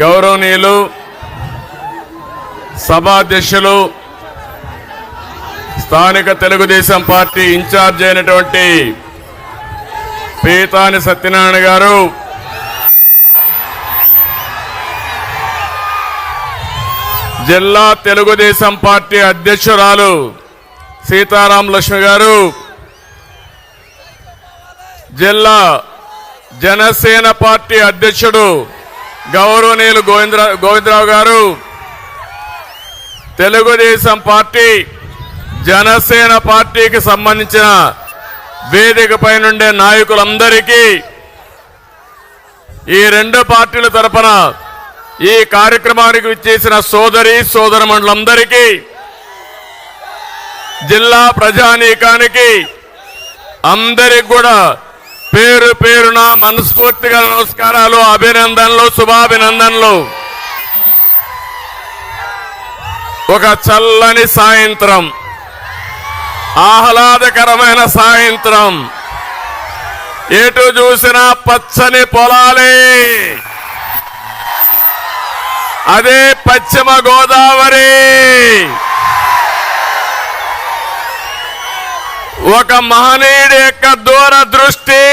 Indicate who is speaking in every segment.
Speaker 1: గౌరవనీయులు సభాధ్యక్షులు స్థానిక తెలుగుదేశం పార్టీ ఇన్ఛార్జ్ అయినటువంటి పీతాని సత్యనారాయణ గారు, జిల్లా తెలుగుదేశం పార్టీ అధ్యక్షురాలు సీతారాం లక్ష్మి గారు, జిల్లా జనసేన పార్టీ అధ్యక్షుడు గౌరవనీయులు గోవిందరావు గారు, తెలుగుదేశం పార్టీ జనసేన పార్టీకి సంబంధించిన వేదికపై నుండే నాయకులందరికీ, ఈ రెండు పార్టీల తరపున ఈ కార్యక్రమానికి విచ్చేసిన సోదరమణులందరికీ, జిల్లా ప్రజానీకానికి అందరికి కూడా పేరు పేరున మనస్ఫూర్తిగా నమస్కారాలు, అభినందనలు, శుభాభినందనలు. ఒక చల్లని సాయంత్రం, ఆహ్లాదకరమైన సాయంత్రం, ఎటు చూసినా పచ్చని పొలాలే. అదే పశ్చిమ గోదావరి. ఒక మహనీయుడి యొక్క దూరదృష్టి.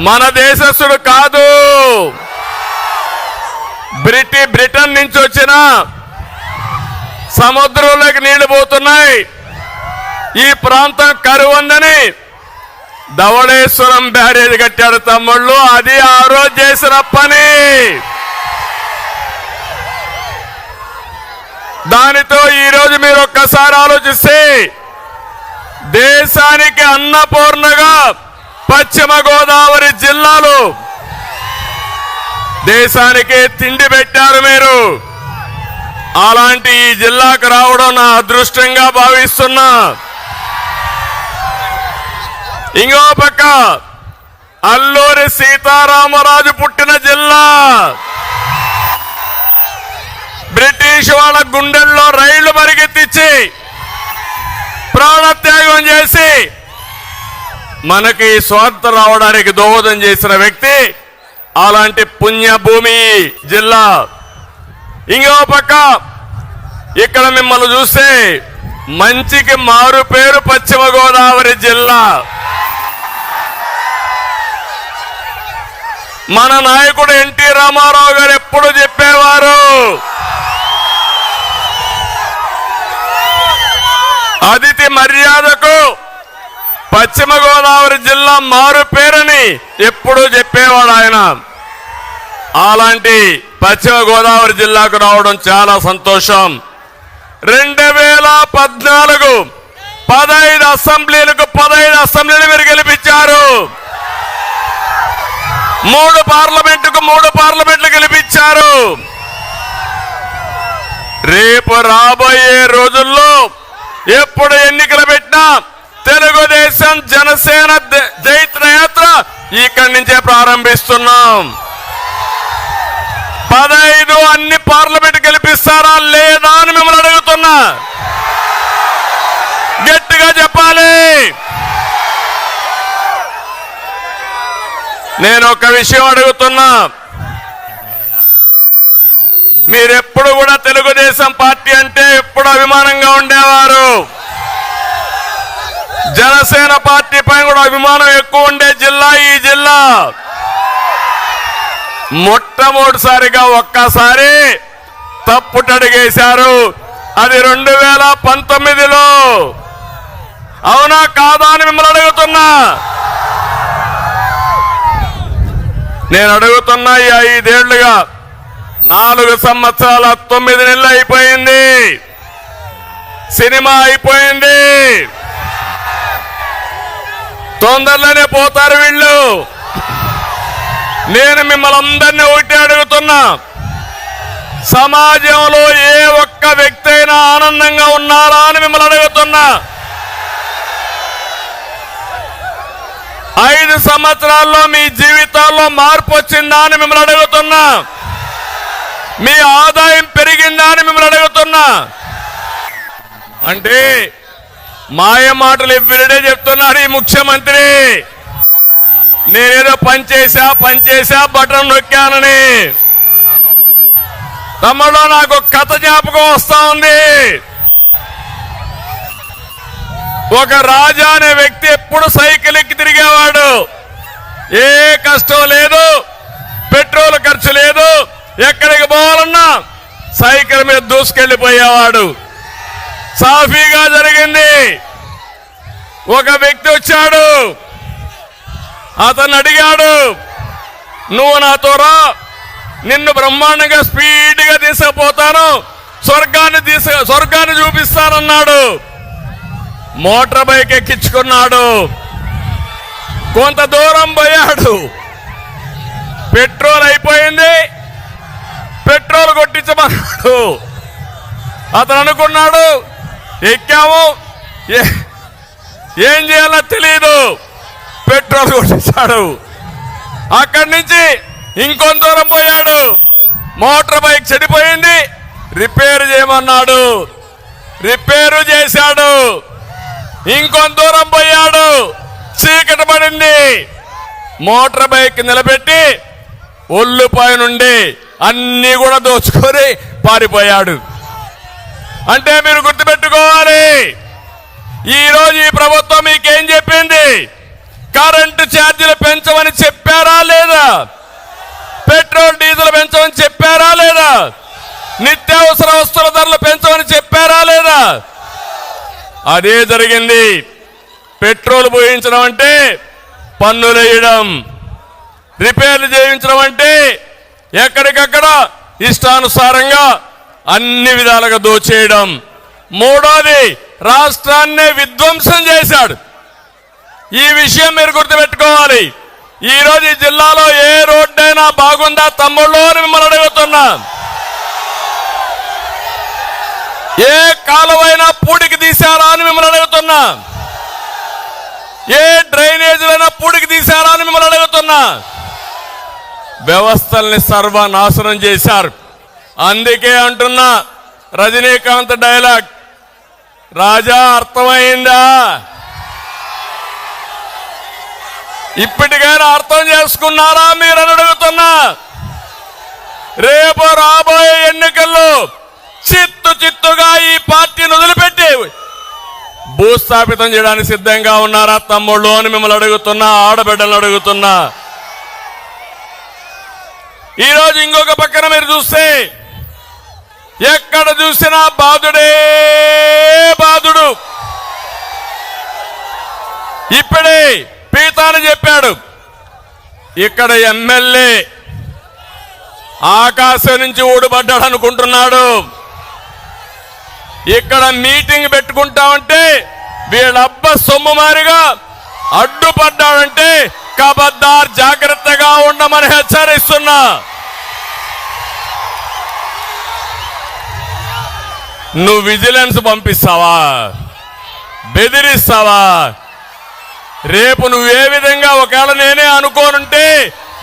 Speaker 1: మన దేశస్థుడు కాదు, బ్రిటన్ నుంచి వచ్చిన సముద్రంలోకి నీళ్లు పోతున్నాయి. ఈ ప్రాంతం కరువుందని ధవళేశ్వరం బ్యారేజ్ కట్టాడు తమ్ముళ్ళు. అది ఆ రోజు చేసిన పని. దానితో ఈరోజు మీరు ఒక్కసారి ఆలోచిస్తే దేశానికి అన్నపూర్ణగా పశ్చిమ గోదావరి జిల్లాలో దేశానికి తిండి పెట్టారు మీరు. అలాంటి ఈ జిల్లాకు రావడం నా అదృష్టంగా భావిస్తున్నా. ఇంకో పక్క అల్లూరి సీతారామరాజు పుట్టిన జిల్లా. బ్రిటిష్ వాళ్ళ గుండెల్లో రైళ్లు పరిగెత్తించి ప్రాణత్యాగం చేసి మనకి స్వాతంత్రం రావడానికి దోహదం చేసిన వ్యక్తి. అలాంటి పుణ్యభూమి జిల్లా. ఇంకో పక్క ఇక్కడ మిమ్మల్ని చూస్తే మంచికి మారు పేరు పశ్చిమ గోదావరి జిల్లా. మన నాయకుడు ఎన్టీ రామారావు గారు ఎప్పుడు చెప్పేవారు, అతిథి మర్యాదకు పశ్చిమ గోదావరి జిల్లా మారు పేరని ఎప్పుడూ చెప్పేవాడు ఆయన. అలాంటి పశ్చిమ గోదావరి జిల్లాకు రావడం చాలా సంతోషం. 2014 15 అసెంబ్లీలు మీరు గెలిపించారు. 3 పార్లమెంట్లు గెలిపించారు. రేపు రాబోయే రోజుల్లో ఎప్పుడు ఎన్నికలు పెట్టినా తెలుగుదేశం జనసేన జైత్రయాత్ర ఇక్కడి నుంచే ప్రారంభిస్తున్నాం. 15 అన్ని పార్లమెంట్ గెలిపిస్తారా లేదా అని మిమ్మల్ని అడుగుతున్నా. గట్టిగా చెప్పాలి. నేను ఒక విషయం అడుగుతున్నా. మీరెప్పుడు కూడా తెలుగుదేశం పార్టీ అంటే ఎప్పుడు అభిమానంగా ఉండేవారు. జనసేన పార్టీ పైన కూడా అభిమానం ఎక్కువ ఉండే జిల్లా ఈ జిల్లా. మొట్టమొదటిసారిగా ఒక్కసారి తప్పుటడుగేశారు. అది 2019లో. అవునా కాదా అని మిమ్మల్ని అడుగుతున్నా. నేను అడుగుతున్నా. ఈ 5 ఏళ్లుగా 4 సంవత్సరాల 9 నెలలు అయిపోయింది. సినిమా అయిపోయింది. తొందరలోనే పోతారు వీళ్ళు. నేను మిమ్మల్ని అందరినీ ఒకటి అడుగుతున్నా. సమాజంలో ఏ ఒక్క వ్యక్తి అయినా ఆనందంగా ఉన్నారా అని మిమ్మల్ని అడుగుతున్నా. 5 సంవత్సరాల్లో మీ జీవితాల్లో మార్పు వచ్చిందా అని మిమ్మల్ని అడుగుతున్నా. మీ ఆదాయం పెరిగిందా అని మిమ్మల్ని అడుగుతున్నా. అంటే మాయ మాటలు ఎవ్రీడే చెప్తున్నారు ఈ ముఖ్యమంత్రి. నేనేదో పనిచేసా బటన్ నొక్కానని. తమ్ముడు నాకు కథ జ్ఞాపకం వస్తా ఉంది. ఒక రాజా అనే వ్యక్తి ఎప్పుడు సైకిల్ ఎక్కి తిరిగేవాడు. ఏ కష్టం లేదు, పెట్రోల్ ఖర్చు లేదు, ఎక్కడికి పోవాలన్నా సైకిల్ మీద దూసుకెళ్లిపోయేవాడు. సాఫీగా జరిగింది. ఒక వ్యక్తి వచ్చాడు, అతను అడిగాడు, నువ్వు నాతో రా, నిన్ను బ్రహ్మాండంగా స్పీడ్గా తీసుకుపోతాను, స్వర్గాన్ని చూపిస్తానన్నాడు. Motor bike ఎక్కించుకున్నాడు. కొంత దూరం పోయాడు, పెట్రోల్ అయిపోయింది, పెట్రోల్ కొట్టించమన్నాడు. అతను అనుకున్నాడు, ఎక్కాము, ఏం చేయాలో తెలియదు, పెట్రోల్ కొట్టించాడు. అక్కడి నుంచి ఇంకొంత దూరం పోయాడు, మోటార్ బైక్ చెడిపోయింది, రిపేర్ చేయమన్నాడు, రిపేరు చేశాడు. ఇంకొంత దూరం పోయాడు, చీకటి పడింది, మోటార్ బైక్ నిలబెట్టి ఒళ్ళుపాయ నుండి అన్ని కూడా దోచుకొని పారిపోయాడు. అంటే మీరు గుర్తుపెట్టుకోవాలి, ఈరోజు ఈ ప్రభుత్వం మీకేం చెప్పింది? కరెంటు ఛార్జీలు పెంచమని చెప్పారా లేదా? పెట్రోల్ డీజిల్ పెంచమని చెప్పారా లేదా? నిత్యావసర వస్తువుల ధరలు పెంచమని చెప్పారా లేదా? అదే జరిగింది. పెట్రోల్ పోయించడం అంటే పన్నులు వేయడం, రిపేర్లు చేయించడం అంటే ఎక్కడికక్కడ ఇష్టానుసారంగా అన్ని విధాలుగా దోచేయడం. మూడోది, రాష్ట్రాన్నే విధ్వంసం చేశాడు. ఈ విషయం మీరు గుర్తుపెట్టుకోవాలి. ఈ రోజు ఈ జిల్లాలో ఏ రోడ్డైనా బాగుందా తమ్ముళ్ళు అని మిమ్మల్ని అడుగుతున్నా. ఏ కాలువైనా పూడికి తీశారా అని మిమ్మల్ని అడుగుతున్నా. ఏ డ్రైనేజీలైనా పూడికి తీశారా అని మిమ్మల్ని అడుగుతున్నా. వ్యవస్థల్ని సర్వనాశనం చేశారు. అందుకే అంటున్నా, రజనీకాంత్ డైలాగ్, రాజా అర్థమైందా? ఇప్పటికైనా అర్థం చేసుకున్నారా మీరు అని అడుగుతున్నా. రేపు రాబోయే ఎన్నికల్లో చిత్తుగా ఈ పార్టీని వదిలిపెట్టి భూస్థాపితం చేయడానికి సిద్ధంగా ఉన్నారా తమ్ముళ్ళు అని మిమ్మల్ని అడుగుతున్నా, ఆడబిడ్డలను అడుగుతున్నా. ఈరోజు ఇంకొక పక్కన మీరు చూస్తే ఎక్కడ చూసినా బాధుడే బాధుడు. ఇప్పుడే పీతాని చెప్పాడు, ఇక్కడ ఎమ్మెల్యే ఆకాశం నుంచి ఊడిపడ్డాడు అనుకుంటున్నాడు. ఇక్కడ మీటింగ్ పెట్టుకుంటామంటే వీళ్ళబ్బ సొమ్ము మారిగా అడ్డుపడ్డాడంటే కబద్దార్, జాగ్రత్తగా ఉండమని హెచ్చరిస్తున్నా. నువ్వు విజిలెన్స్ పంపిస్తావా? బెదిరిస్తావా? రేపు నువ్వే విధంగా ఒకవేళ నేనే అనుకోనుంటే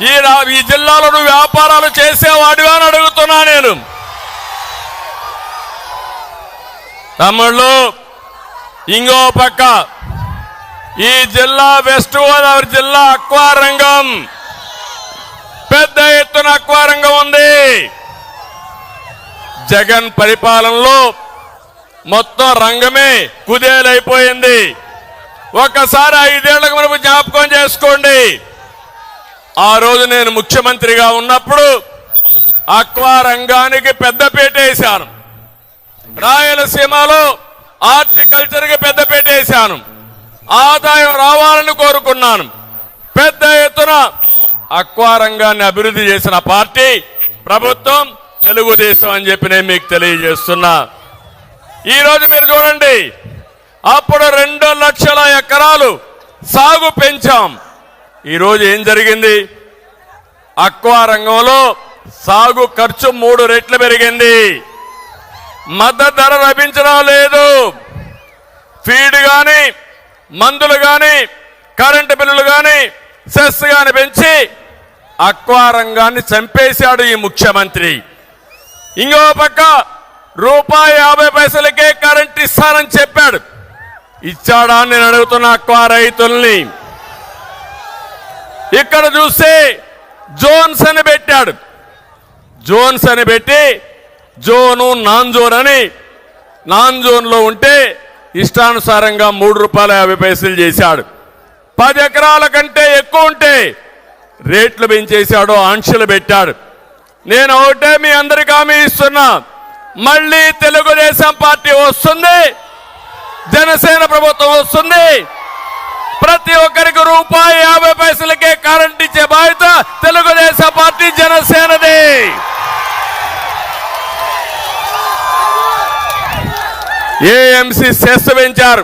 Speaker 1: ఈ జిల్లాలో నువ్వు వ్యాపారాలు చేసేవాడివా అని అడుగుతున్నా నేను. తమ్ముళ్ళు, ఇంకో పక్క ఈ జిల్లా వెస్ట్ గోదావరి జిల్లా అక్వా రంగం, పెద్ద ఎత్తున అక్వా రంగం ఉంది. జగన్ పరిపాలనలో మొత్తం రంగమే కుదేలైపోయింది. ఒక్కసారి 5 ఏళ్లకు మనకు జ్ఞాపకం చేసుకోండి. ఆ రోజు నేను ముఖ్యమంత్రిగా ఉన్నప్పుడు అక్వా రంగానికి పెద్దపీట వేశాను. రాయలసీమలో హార్టికల్చర్ కి పెద్దపీట వేశాను. ఆదాయం రావాలని కోరుకున్నాను. పెద్ద ఎత్తున అక్వా రంగాన్ని అభివృద్ధి చేసిన పార్టీ ప్రభుత్వం తెలుగుదేశం అని చెప్పి నేను మీకు తెలియజేస్తున్నా. ఈ రోజు మీరు చూడండి, అప్పుడు 2 లక్షల ఎకరాలు సాగు పెంచాం. ఈరోజు ఏం జరిగింది? అక్వా రంగంలో సాగు ఖర్చు 3 రెట్లు పెరిగింది. మద్దతు ధర లభించడం లేదు. ఫీడ్ గాని, మందులు గాని, కరెంటు బిల్లులు గాని, సెస్ గాని పెంచి అక్వా రంగాన్ని చంపేశాడు ఈ ముఖ్యమంత్రి. ఇంకో పక్క ₹1.50కే కరెంట్ ఇస్తానని చెప్పాడు. ఇచ్చాడా అని నేను అడుగుతున్న అక్వా రైతుల్ని. ఇక్కడ చూస్తే జోన్స్ అని పెట్టాడు. జోన్స్ అని పెట్టి జోను నాన్ జోన్ అని, నాన్ జోన్లో ఉంటే ఇష్టానుసారంగా ₹3.50 చేశాడు. 10 ఎకరాల కంటే ఎక్కువ ఉంటే రేట్లు పెంచేశాడు, ఆంక్షలు పెట్టాడు. నేను ఒకటే మీ అందరికీ హామీ ఇస్తున్నా, మళ్ళీ తెలుగుదేశం పార్టీ వస్తుంది, జనసేన ప్రభుత్వం వస్తుంది. ప్రతి ఒక్కరికి ₹1.50కే కరెంట్ ఇచ్చే బాధ్యత తెలుగుదేశం పార్టీ జనసేనది. ఏఎంసీ సెస్ పెంచారు,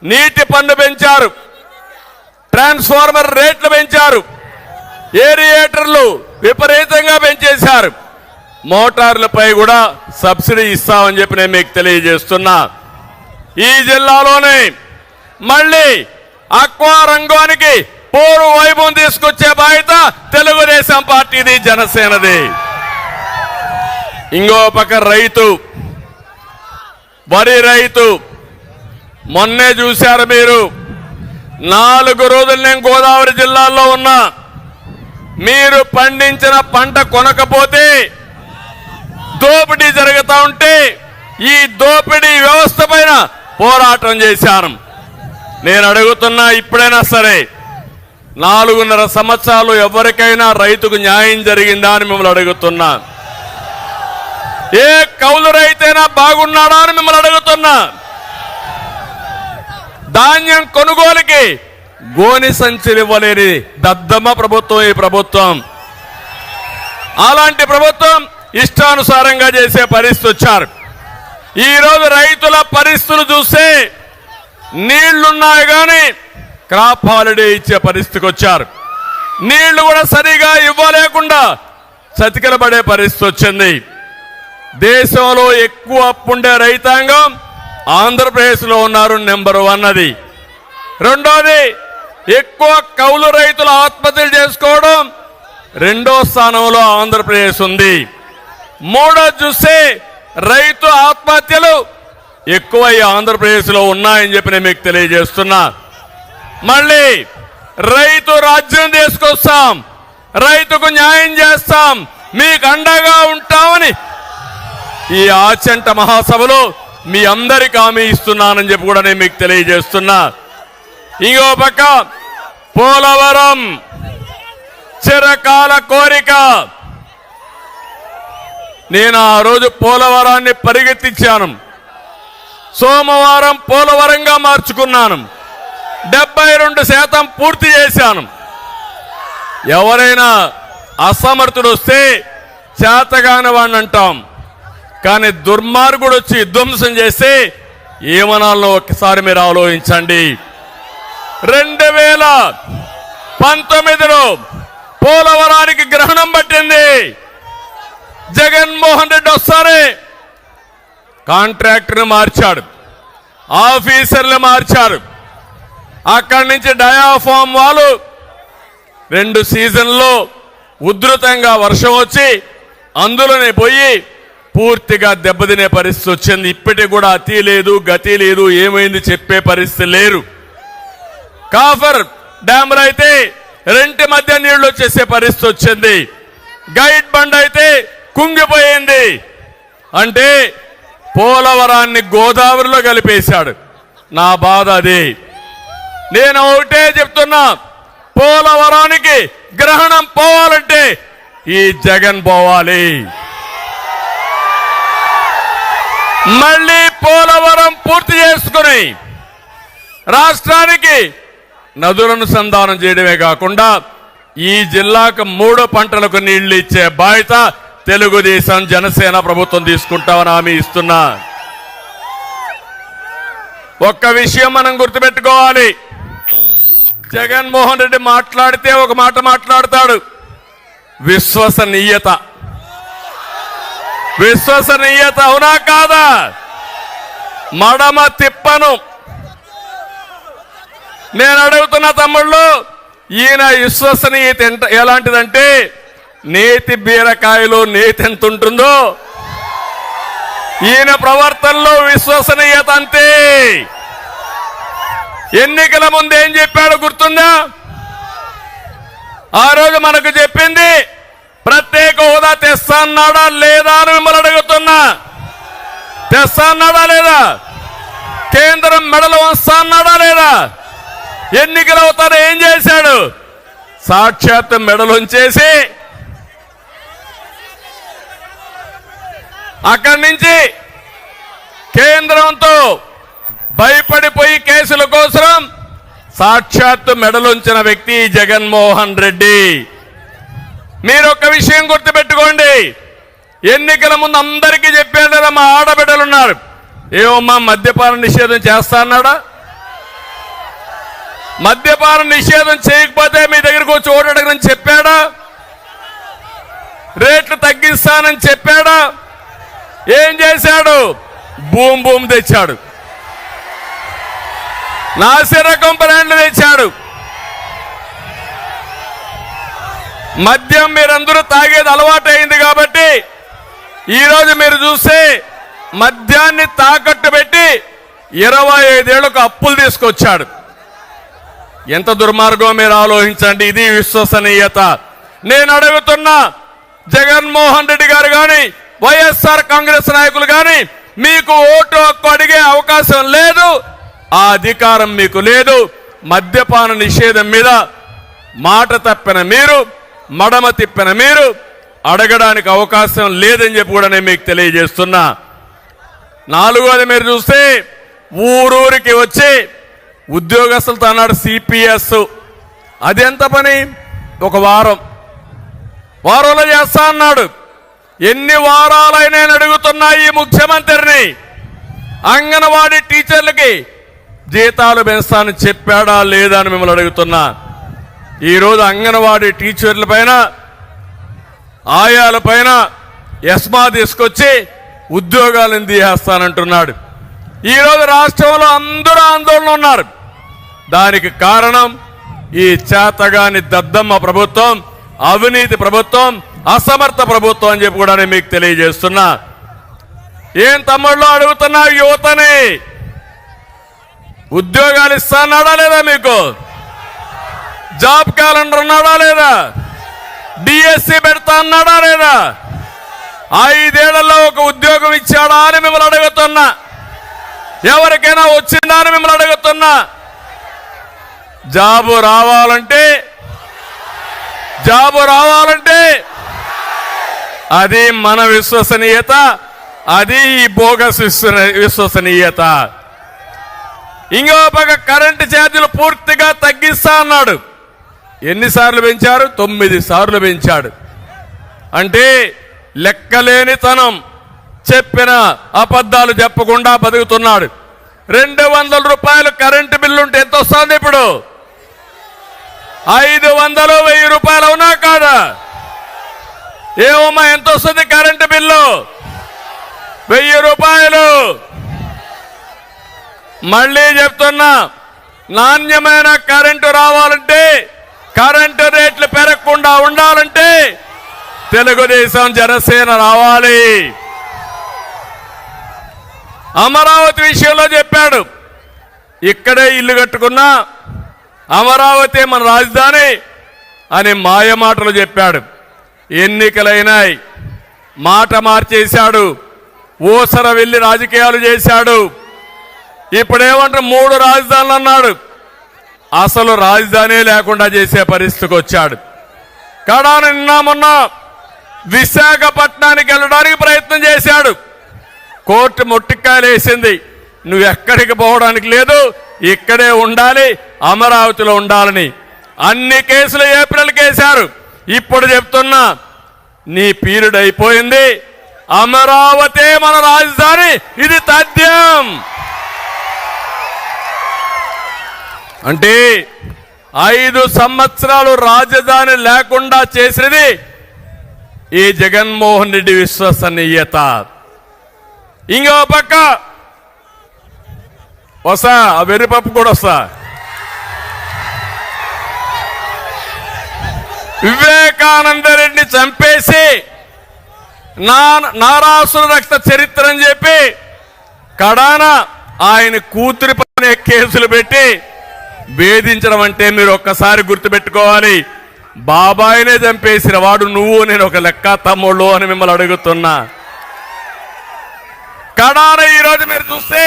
Speaker 1: నీటి పన్ను పెంచారు, ట్రాన్స్ఫార్మర్ రేట్లు పెంచారు, ఏరియేటర్లు విపరీతంగా పెంచేశారు. మోటార్లపై కూడా సబ్సిడీ ఇస్తామని చెప్పి నేను మీకు తెలియజేస్తున్నా. ఈ జిల్లాలోనే మళ్ళీ అక్వా రంగానికి పూర్వ వైభవం తీసుకొచ్చే బాధ్యత తెలుగుదేశం పార్టీది, జనసేనది. ఇంకో పక్క రైతు, వరి రైతు, మొన్నే చూశారు మీరు. 4 రోజులు నేను గోదావరి జిల్లాలో ఉన్నా. మీరు పండించిన పంట కొనకపోతే దోపిడీ జరుగుతూ ఉంటే ఈ దోపిడీ వ్యవస్థ పైన పోరాటం చేశాను. నేను అడుగుతున్నా, ఇప్పుడైనా సరే 4.5 సంవత్సరాలు ఎవరికైనా రైతుకు న్యాయం జరిగిందా అని మిమ్మల్ని అడుగుతున్నా. ఏ కౌలు రైతైనా బాగున్నాడా అని మిమ్మల్ని అడుగుతున్నా. ధాన్యం కొనుగోలుకి గోని సంచులు ఇవ్వలేని దద్దమ్మ ప్రభుత్వం ఈ ప్రభుత్వం. అలాంటి ప్రభుత్వం ఇష్టానుసారంగా చేసే పరిస్థితి వచ్చారు. ఈరోజు రైతుల పరిస్థితులు చూస్తే నీళ్లున్నాయి కానీ క్రాప్ హాలిడే ఇచ్చే పరిస్థితికి వచ్చారు. నీళ్లు కూడా సరిగా ఇవ్వలేకుండా చతికిలబడే పరిస్థితి వచ్చింది. దేశంలో ఎక్కువ అప్పుండే రైతాంగం ఆంధ్రప్రదేశ్లో ఉన్నారు, నెంబర్ 1 అది. రెండోది, ఎక్కువ కౌలు రైతులు ఆత్మహత్యలు చేసుకోవడం 2వ స్థానంలో ఆంధ్రప్రదేశ్ ఉంది. మూడోది చూస్తే రైతు ఆత్మహత్యలు ఎక్కువ ఆంధ్రప్రదేశ్లో ఉన్నాయని చెప్పి నేను మీకు తెలియజేస్తున్నా. మళ్ళీ రైతు రాజ్యం తీసుకొస్తాం, రైతుకు న్యాయం చేస్తాం, మీకు అండగా ఉంటామని ఈ ఆచంట మహాసభలో మీ అందరికీ హామీ ఇస్తున్నానని చెప్పి కూడా నేను మీకు తెలియజేస్తున్నా. ఇంకో పక్క పోలవరం చిరకాల కోరిక. నేను ఆ రోజు పోలవరాన్ని పరిగెత్తించాను. సోమవారం పోలవరంగా మార్చుకున్నాను. 72% పూర్తి చేశాను. ఎవరైనా అసమర్థుడు వస్తే చేతగాని వాడిని అంటాం, కానీ దుర్మార్గుడు వచ్చి ధ్వంసం చేస్తే ఏమనాలో ఒక్కసారి మీరు ఆలోచించండి. 2019లో పోలవరానికి గ్రహణం పట్టింది. జగన్మోహన్ రెడ్డి వస్తారే కాంట్రాక్టర్ని మార్చాడు, ఆఫీసర్లు మార్చారు. అక్కడి నుంచి డయాఫామ్ వాళ్ళు 2 సీజన్లో ఉధృతంగా వర్షం వచ్చి అందులోనే పోయి పూర్తిగా దెబ్బతినే పరిస్థితి వచ్చింది. ఇప్పటికి కూడా అతి లేదు, గతి లేదు, ఏమైంది చెప్పే పరిస్థితి లేరు. కాఫర్ డ్యామ్లో అయితే 2 మధ్య నీళ్లు వచ్చేసే పరిస్థితి వచ్చింది. గైడ్ బండ్ అయితే కుంగిపోయింది. అంటే పోలవరాన్ని గోదావరిలో కలిపేశాడు. నా బాధ అది. నేను ఒకటే చెప్తున్నా, పోలవరానికి గ్రహణం పోవాలంటే ఈ జగన్ పోవాలి. మళ్ళీ పోలవరం పూర్తి చేసుకుని రాష్ట్రానికి నదులను సంధానం చేయడమే కాకుండా ఈ జిల్లాకు 3 పంటలకు నీళ్లు ఇచ్చే బాధ్యత తెలుగుదేశం జనసేన ప్రభుత్వం తీసుకుంటామని హామీ ఇస్తున్నా. ఒక్క విషయం మనం గుర్తుపెట్టుకోవాలి, జగన్మోహన్ రెడ్డి మాట్లాడితే ఒక మాట మాట్లాడతాడు, విశ్వసనీయత. విశ్వసనీయత అవునా కాదా? మడమ తిప్పను. నేను అడుగుతున్న తమ్ముళ్ళు, ఈయన విశ్వసనీయత ఎలాంటిదంటే నేతి బీరకాయలో నేతి ఎంత ఉంటుందో ఈయన ప్రవర్తనలో విశ్వసనీయత అంతే. ఎన్నికల ముందు ఏం చెప్పాడు గుర్తుందా? ఆ రోజు మనకు చెప్పింది ప్రత్యేక హోదా తెస్తాన్నాడా లేదా అని మిమ్మల్ని అడుగుతున్నా. తెస్తాన్నాడా లేదా? కేంద్రం మెడలు వస్తాన్నాడా లేదా? ఎన్నికలు అవుతారో ఏం చేశాడు? సాక్షాత్ మెడలుంచేసి అక్కడి నుంచి కేంద్రంతో భయపడిపోయి కేసుల కోసం సాక్షాత్తు మెడలుంచిన వ్యక్తి జగన్మోహన్ రెడ్డి. మీరు ఒక్క విషయం గుర్తుపెట్టుకోండి, ఎన్నికల ముందు అందరికీ చెప్పాడు కదా, మా ఆడబిడ్డలున్నారు, ఏమమ్మా మద్యపాన నిషేధం చేస్తా అన్నాడా? మద్యపాన నిషేధం చేయకపోతే మీ దగ్గరకు వచ్చి ఓటడగని చెప్పాడా? రేట్లు తగ్గిస్తానని చెప్పాడా? ఏం చేశాడు? బూమ్ బూమ్ తెచ్చాడు, నాసిరకం బ్రాండ్లు తెచ్చాడు. మద్యం మీరందరూ తాగేది అలవాటు అయింది కాబట్టి ఈరోజు మీరు చూస్తే మద్యాన్ని తాకట్టు పెట్టి 25 ఏళ్లకు అప్పులు తీసుకొచ్చాడు. ఎంత దుర్మార్గం మీరు ఆలోచించండి. ఇది విశ్వసనీయత. నేను అడుగుతున్నా, జగన్మోహన్ రెడ్డి గారు కానీ వైఎస్ఆర్ కాంగ్రెస్ నాయకులు కానీ మీకు ఓటు హక్కు అడిగే అవకాశం లేదు, ఆ అధికారం మీకు లేదు. మద్యపాన నిషేధం మీద మాట తప్పిన మీరు, మడమ తిప్పిన మీరు అడగడానికి అవకాశం లేదని చెప్పి కూడా నేను మీకు తెలియజేస్తున్నా. నాలుగోది మీరు చూస్తే ఊరూరికి వచ్చి ఉద్యోగస్తులతో అన్నాడు సిపిఎస్. అది ఎంత పని? ఒక వారంలో చేస్తా అన్నాడు. ఎన్ని వారాలైనా అడుగుతున్నా ఈ ముఖ్యమంత్రిని, అంగన్వాడీ టీచర్లకి జీతాలు పెంచుతానని చెప్పాడా లేదా అని మిమ్మల్ని అడుగుతున్నా. ఈరోజు అంగన్వాడీ టీచర్ల పైన, ఆయాల పైన ఎస్మా తీసుకొచ్చి ఉద్యోగాలను తీసేస్తానంటున్నాడు. ఈరోజు రాష్ట్రంలో అందరూ ఆందోళన ఉన్నారు. దానికి కారణం ఈ చేతగాని దద్దమ్మ ప్రభుత్వం, అవినీతి ప్రభుత్వం, అసమర్థ ప్రభుత్వం అని చెప్పి కూడా నేను మీకు తెలియజేస్తున్నా. ఏం తమ్ముళ్ళు అడుగుతున్నా, యువతని ఉద్యోగాలు ఇస్తాన్నాడా లేదా? మీకు జాబ్ క్యాలెండర్ ఉన్నాడా లేదా? డిఎస్సి పెడతా అన్నాడా లేదా? 5 ఏళ్లలో ఒక ఉద్యోగం ఇచ్చాడా అని మిమ్మల్ని అడుగుతున్నా. ఎవరికైనా వచ్చిందా అని మిమ్మల్ని అడుగుతున్నా. జాబు రావాలంటే అది మన విశ్వసనీయత, అది ఈ బోగస్ విశ్వసనీయత. ఇంకో పక్క కరెంటు ఛార్జీలు పూర్తిగా తగ్గిస్తా అన్నాడు. ఎన్నిసార్లు పెంచారు? 9 సార్లు పెంచాడు. అంటే లెక్కలేనితనం, చెప్పిన అబద్ధాలు చెప్పకుండా బతుకుతున్నాడు. 200 రూపాయలు కరెంటు బిల్లు ఉంటే ఎంత వస్తుంది? ఇప్పుడు 500, 1000 రూపాయలు అవునా కాదా? ఏమమ్మా ఎంత వస్తుంది కరెంటు బిల్లు? 1000 రూపాయలు. మళ్ళీ చెప్తున్నా, నాణ్యమైన కరెంటు రావాలంటే, కరెంటు రేట్లు పెరగకుండా ఉండాలంటే తెలుగుదేశం జనసేన రావాలి. అమరావతి విషయంలో చెప్పాడు, ఇక్కడే ఇల్లు కట్టుకున్నా అమరావతి మన రాజధాని అని మాయమాటలు చెప్పాడు. ఎన్నికలైనాయి, మాట మార్చేశాడు, ఊసర వెళ్లి రాజకీయాలు చేశాడు. ఇప్పుడేమంటారు 3 రాజధానులు అన్నాడు. అసలు రాజధాని లేకుండా చేసే పరిస్థితికి వచ్చాడు. కడాన నిన్న మొన్న విశాఖపట్నానికి వెళ్ళడానికి ప్రయత్నం చేశాడు. కోర్టు మొట్టికాయలు వేసింది, నువ్వు ఎక్కడికి పోవడానికి లేదు, ఇక్కడే ఉండాలి, అమరావతిలో ఉండాలని. అన్ని కేసులు ఏప్రిల్కి వేశారు. ఇప్పుడు చెప్తున్నా, నీ పీరియడ్ అయిపోయింది, అమరావతి మన రాజధాని, ఇది తథ్యం. అంటే 5 సంవత్సరాలు రాజధాని లేకుండా చేసినది ఈ జగన్మోహన్ రెడ్డి విశ్వసనీయత. ఇంకో పక్క వస్తా, ఆ వెర్రిపప్పు కూడా వస్తా. వివేకానంద రెడ్డిని చంపేసి నారాసుర రక్త చరిత్ర అని చెప్పి కడాన ఆయన కూతురి పైన కేసులు పెట్టి వేధించడం అంటే మీరు ఒక్కసారి గుర్తుపెట్టుకోవాలి. బాబాయినే చంపేసిన వాడు నువ్వు నేను ఒక లెక్క తమ్ముళ్ళు అని మిమ్మల్ని అడుగుతున్నా. కడాన ఈరోజు మీరు చూస్తే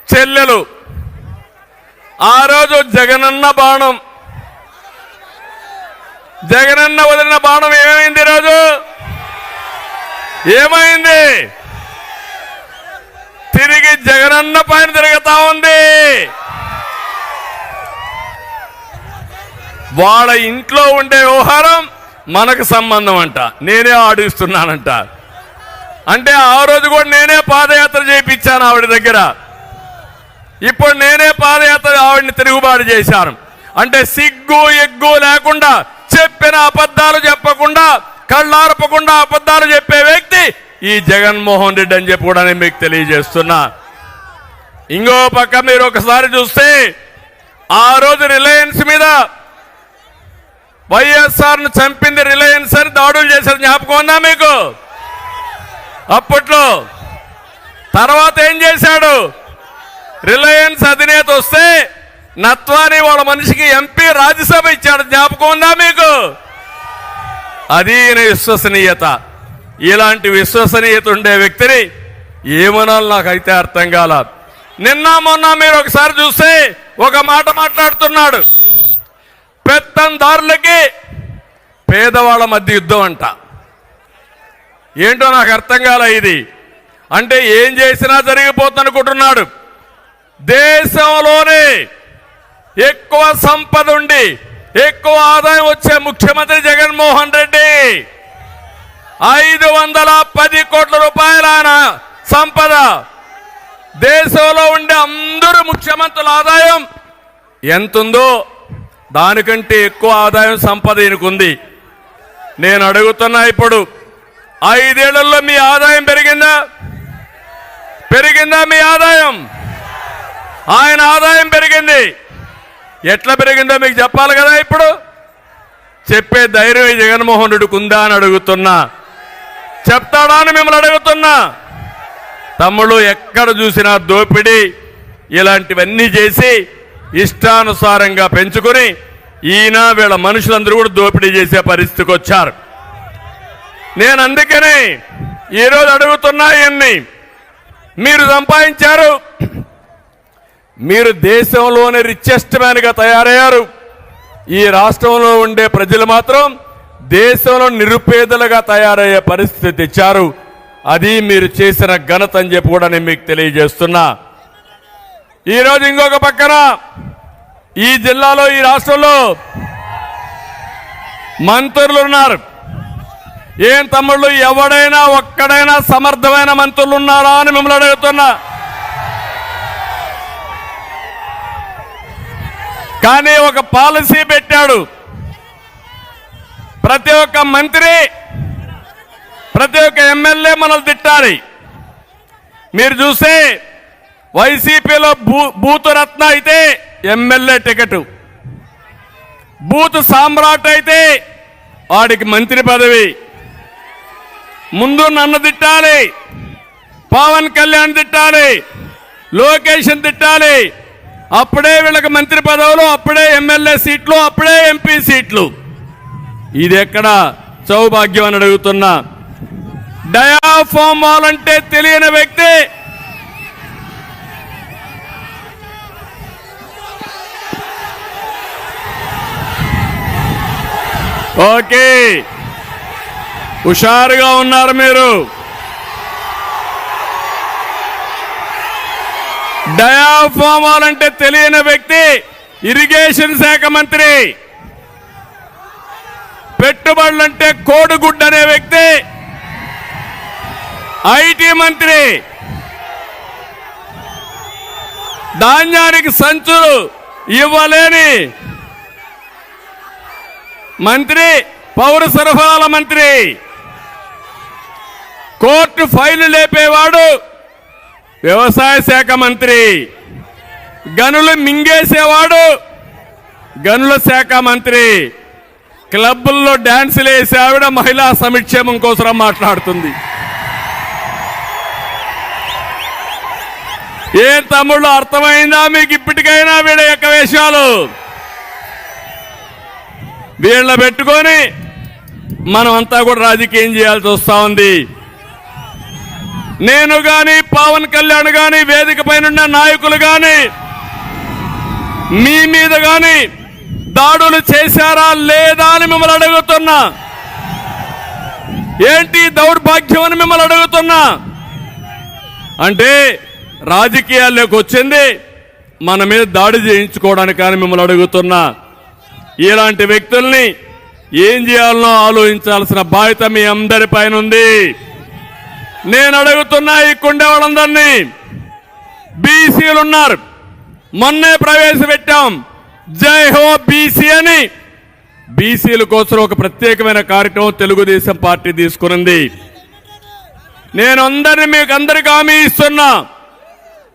Speaker 1: చెల్లెలు ఆ రోజు జగనన్న బాణం, జగనన్న వదిలిన బాణం ఏమైంది? ఈరోజు ఏమైంది? తిరిగి జగనన్న పైన తిరుగుతా ఉంది. వాళ్ళ ఇంట్లో ఉండే వ్యవహారం మనకు సంబంధం అంట, నేనే ఆడిస్తున్నానంట. అంటే ఆ రోజు కూడా నేనే పాదయాత్ర చేయించాను ఆవిడ దగ్గర, ఇప్పుడు నేనే పాదయాత్ర ఆవిడని తిరుగుబాటు చేశాను. అంటే సిగ్గు ఎగ్గు లేకుండా, చెప్పిన అబద్ధాలు చెప్పకుండా, కళ్ళార్పకుండా అబద్ధాలు చెప్పే వ్యక్తి ఈ జగన్మోహన్ రెడ్డి అని చెప్పి కూడా నేను మీకు తెలియజేస్తున్నా. ఇంకో పక్క మీరు ఒకసారి చూస్తే ఆ రోజు రిలయన్స్ మీద వైఎస్ఆర్ను చంపింది రిలయన్స్ అని దాడులు చేశారు, జ్ఞాపకం ఉందా మీకు? అప్పట్లో తర్వాత ఏం చేశాడు? రిలయన్స్ అధినేత వస్తే నత్వాని వాళ్ళ మనిషికి ఎంపీ రాజ్యసభ ఇచ్చాడు, జ్ఞాపకం ఉందా మీకు? అది విశ్వసనీయత. ఇలాంటి విశ్వసనీయత ఉండే వ్యక్తిని ఏమనాలి నాకైతే అర్థం కాల. నిన్న మొన్న మీరు ఒకసారి చూస్తే ఒక మాట మాట్లాడుతున్నాడు, పెత్తందారులకి పేదవాళ్ళ మధ్య యుద్ధం అంట. ఏంటో నాకు అర్థం కాల ఇది. అంటే ఏం చేసినా జరిగిపోతుంది అనుకుంటున్నాడు. దేశంలోనే ఎక్కువ సంపద ఉండి ఎక్కువ ఆదాయం వచ్చే ముఖ్యమంత్రి జగన్మోహన్ రెడ్డి. 510 కోట్ల రూపాయల సంపద. దేశంలో ఉండే అందరూ ముఖ్యమంత్రుల ఆదాయం ఎంతుందో దానికంటే ఎక్కువ ఆదాయం సంపద ఈయనకుంది. నేను అడుగుతున్నా, ఇప్పుడు 5 ఏళ్లలో మీ ఆదాయం పెరిగిందా? పెరిగిందా మీ ఆదాయం? ఆయన ఆదాయం పెరిగింది. ఎట్లా పెరిగిందో మీకు చెప్పాలి కదా. ఇప్పుడు చెప్పే ధైర్యం ఈ జగన్మోహన్ రెడ్డికి ఉందా అని అడుగుతున్నా. చెప్తాడా అని మిమ్మల్ని అడుగుతున్నా. తమ్ముళ్ళు ఎక్కడ చూసినా దోపిడీ ఇలాంటివన్నీ చేసి ఇష్టానుసారంగా పెంచుకొని ఈయన వీళ్ళ మనుషులందరూ కూడా దోపిడీ చేసే పరిస్థితికి వచ్చారు. నేను అందుకనే ఈరోజు అడుగుతున్నా, ఇవన్నీ మీరు సంపాదించారు, మీరు దేశంలోనే రిచెస్ట్ మ్యాన్గా తయారయ్యారు. ఈ రాష్ట్రంలో ఉండే ప్రజలు మాత్రం దేశంలో నిరుపేదలుగా తయారయ్యే పరిస్థితి తెచ్చారు. అది మీరు చేసిన ఘనత అని చెప్పి కూడా నేను మీకు తెలియజేస్తున్నా. ఈరోజు ఇంకొక పక్కన ఈ జిల్లాలో ఈ రాష్ట్రంలో మంత్రులు ఉన్నారు. ఏం తమ్ముళ్ళు, ఎవడైనా ఒక్కడైనా సమర్థమైన మంత్రులు ఉన్నారా అని మిమ్మల్ని అడుగుతున్నా. కానీ ఒక పాలసీ పెట్టాడు, ప్రతి ఒక్క మంత్రి ప్రతి ఒక్క ఎమ్మెల్యే మనల్ని తిట్టాలి. మీరు చూస్తే వైసీపీలో బూతు రత్న అయితే ఎమ్మెల్యే టికెట్, బూతు సామ్రాట్ అయితే వాడికి మంత్రి పదవి. ముందు నన్ను తిట్టాలి, పవన్ కళ్యాణ్ తిట్టాలి, లోకేష్ తిట్టాలి, అప్పుడే వీళ్ళకి మంత్రి పదవులు, అప్పుడే ఎమ్మెల్యే సీట్లు, అప్పుడే ఎంపీ సీట్లు. ఇది ఎక్కడ సౌభాగ్యం అని అడుగుతున్నా. డయాఫామ్ వాల్ అంటే తెలియని వ్యక్తి ఓకే, హుషారుగా ఉన్నారు మీరు. డయాఫామ్ వాల్ అంటే తెలియని వ్యక్తి ఇరిగేషన్ శాఖ మంత్రి, పెట్టుబడులంటే కోడిగుడ్డు అనే వ్యక్తి ఐటీ మంత్రి, ధాన్యానికి సంచులు ఇవ్వలేని మంత్రి పౌర సరఫరాల మంత్రి, కోర్టు ఫైలు లేపేవాడు వ్యవసాయ శాఖ మంత్రి, గనులు మింగేసేవాడు గనుల శాఖ మంత్రి, క్లబ్బుల్లో డాన్సులు వేసే ఆవిడ మహిళా సంక్షేమం కోసం మాట్లాడుతుంది. ఏం తమ్ముళ్ళు, అర్థమైందా మీకు ఇప్పటికైనా వీళ్ళ యొక్క వేషాలు? వీళ్ళ పెట్టుకొని మనం అంతా కూడా రాజకీయం చేయాల్సి వస్తా ఉంది. నేను గాని పవన్ కళ్యాణ్ గాని వేదిక పైన నాయకులు గాని మీ మీద గాని దాడులు చేశారా లేదా అని మిమ్మల్ని అడుగుతున్నా. ఏంటి దౌర్భాగ్యం అని మిమ్మల్ని అడుగుతున్నా. అంటే రాజకీయాల్లోకి వచ్చింది మన మీద దాడి చేయించుకోవడానికి కానీ మిమ్మల్ని అడుగుతున్నా. ఇలాంటి వ్యక్తుల్ని ఏం చేయాలనో ఆలోచించాల్సిన బాధ్యత మీ అందరి పైన ఉంది. నేను అడుగుతున్నా ఈ కుండే వాళ్ళందరినీ, బీసీలు ఉన్నారు, మొన్నే ప్రవేశపెట్టాం జై హో బీసీ అని. బీసీల కోసం ఒక ప్రత్యేకమైన కార్యక్రమం తెలుగుదేశం పార్టీ తీసుకునింది. నేను మీకు అందరికీ హామీ ఇస్తున్నా,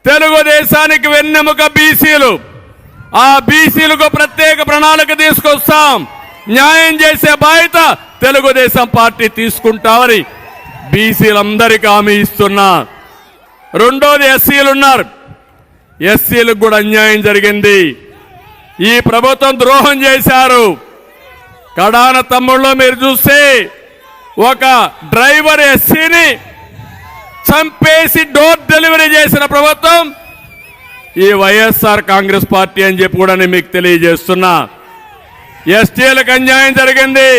Speaker 1: తెలుగుదేశానికి వెన్నెముక బీసీలు. ఆ బీసీలకు ప్రత్యేక ప్రణాళిక తీసుకొస్తాం. న్యాయం చేసే బాధ్యత తెలుగుదేశం పార్టీ తీసుకుంటామని బీసీలందరికీ హామీ ఇస్తున్నా. రెండోది ఎస్సీలు ఉన్నారు. ఎస్సీలకు కూడా అన్యాయం జరిగింది. ఈ ప్రభుత్వం ద్రోహం చేశారు. కడాన తమ్ముళ్ళు మీరు చూస్తే ఒక డ్రైవర్ ఎస్సీని చంపేసి డోర్ డెలివరీ చేసిన ప్రభుత్వం ఈ వైఎస్ఆర్ కాంగ్రెస్ పార్టీ అని చెప్పి కూడా నేను మీకు తెలియజేస్తున్నా. ఎస్టీలకు అన్యాయం జరిగింది,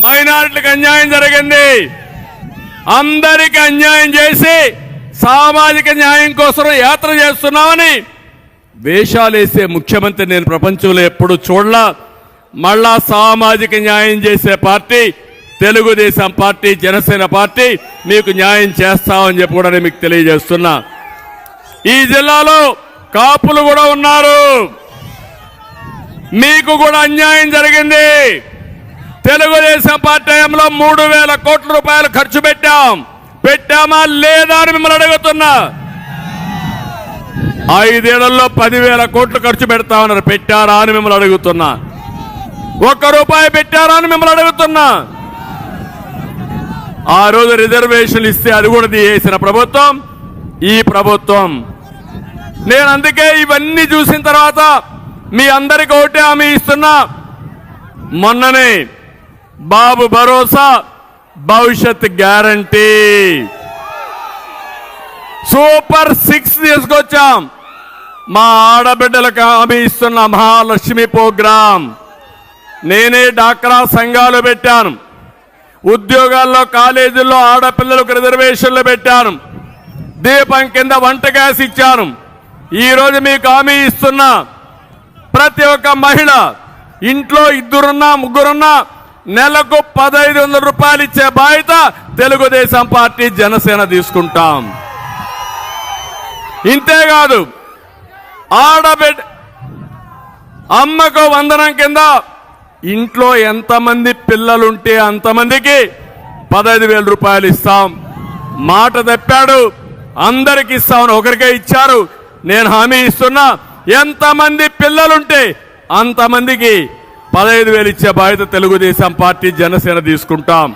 Speaker 1: మైనారిటీలకు అన్యాయం జరిగింది. అందరికీ అన్యాయం చేసి సామాజిక న్యాయం కోసం యాత్ర చేస్తున్నామని వేషాలేసే ముఖ్యమంత్రి నేను ప్రపంచంలో ఎప్పుడు చూడలా. మళ్ళా సామాజిక న్యాయం చేసే party Telugu Desam party, Janasena party మీకు న్యాయం చేస్తామని చెప్పి కూడా నేను మీకు తెలియజేస్తున్నా. ఈ జిల్లాలో కాపులు కూడా ఉన్నారు. మీకు కూడా అన్యాయం జరిగింది. తెలుగుదేశం పార్టీ హయాంలో 3,000 కోట్ల రూపాయలు ఖర్చు పెట్టామా లేదా అని మిమ్మల్ని అడుగుతున్నా. 5 ఏళ్లలో 10,000 కోట్లు ఖర్చు పెడతామన్నారు. పెట్టారా అని మిమ్మల్ని అడుగుతున్నా. 1 రూపాయి పెట్టారా అని మిమ్మల్ని అడుగుతున్నా. ఆ రోజు రిజర్వేషన్లు ఇస్తే అది కూడా తీసేసిన ప్రభుత్వం ఈ ప్రభుత్వం. నేను అందుకే ఇవన్నీ చూసిన తర్వాత మీ అందరికీ ఒకటే హామీ ఇస్తున్నా. మొన్ననే బాబు భరోసా, భవిష్యత్ గ్యారంటీ, సూపర్ 6 తీసుకొచ్చాం. మా ఆడబిడ్డలకు హామీ ఇస్తున్న మహాలక్ష్మి ప్రోగ్రాం. నేనే డాక్రా సంఘాలు పెట్టాను. ఉద్యోగాల్లో, కాలేజీల్లో ఆడపిల్లలకు రిజర్వేషన్లు పెట్టాను. దీపం కింద వంట గ్యాస్ ఇచ్చాను. ఈరోజు మీకు హామీ ఇస్తున్నా, ప్రతి ఒక్క మహిళ ఇంట్లో 2 3 నెలకు 1,500 రూపాయలు ఇచ్చే బాధ్యత తెలుగుదేశం పార్టీ, జనసేన తీసుకుంటాం. ఇంతేకాదు ఆడబిడ్డ అమ్మకు వందనం కింద ఇంట్లో ఎంతమంది పిల్లలుంటే అంతమందికి 15,000 రూపాయలు ఇస్తాం. మాట తప్పాడు, అందరికి ఇస్తామని ఒకరికే ఇచ్చారు. నేను హామీ ఇస్తున్నా, ఎంతమంది పిల్లలుంటే అంతమందికి 15,000 ఇచ్చే బాధ్యత తెలుగుదేశం పార్టీ, జనసేన తీసుకుంటాం.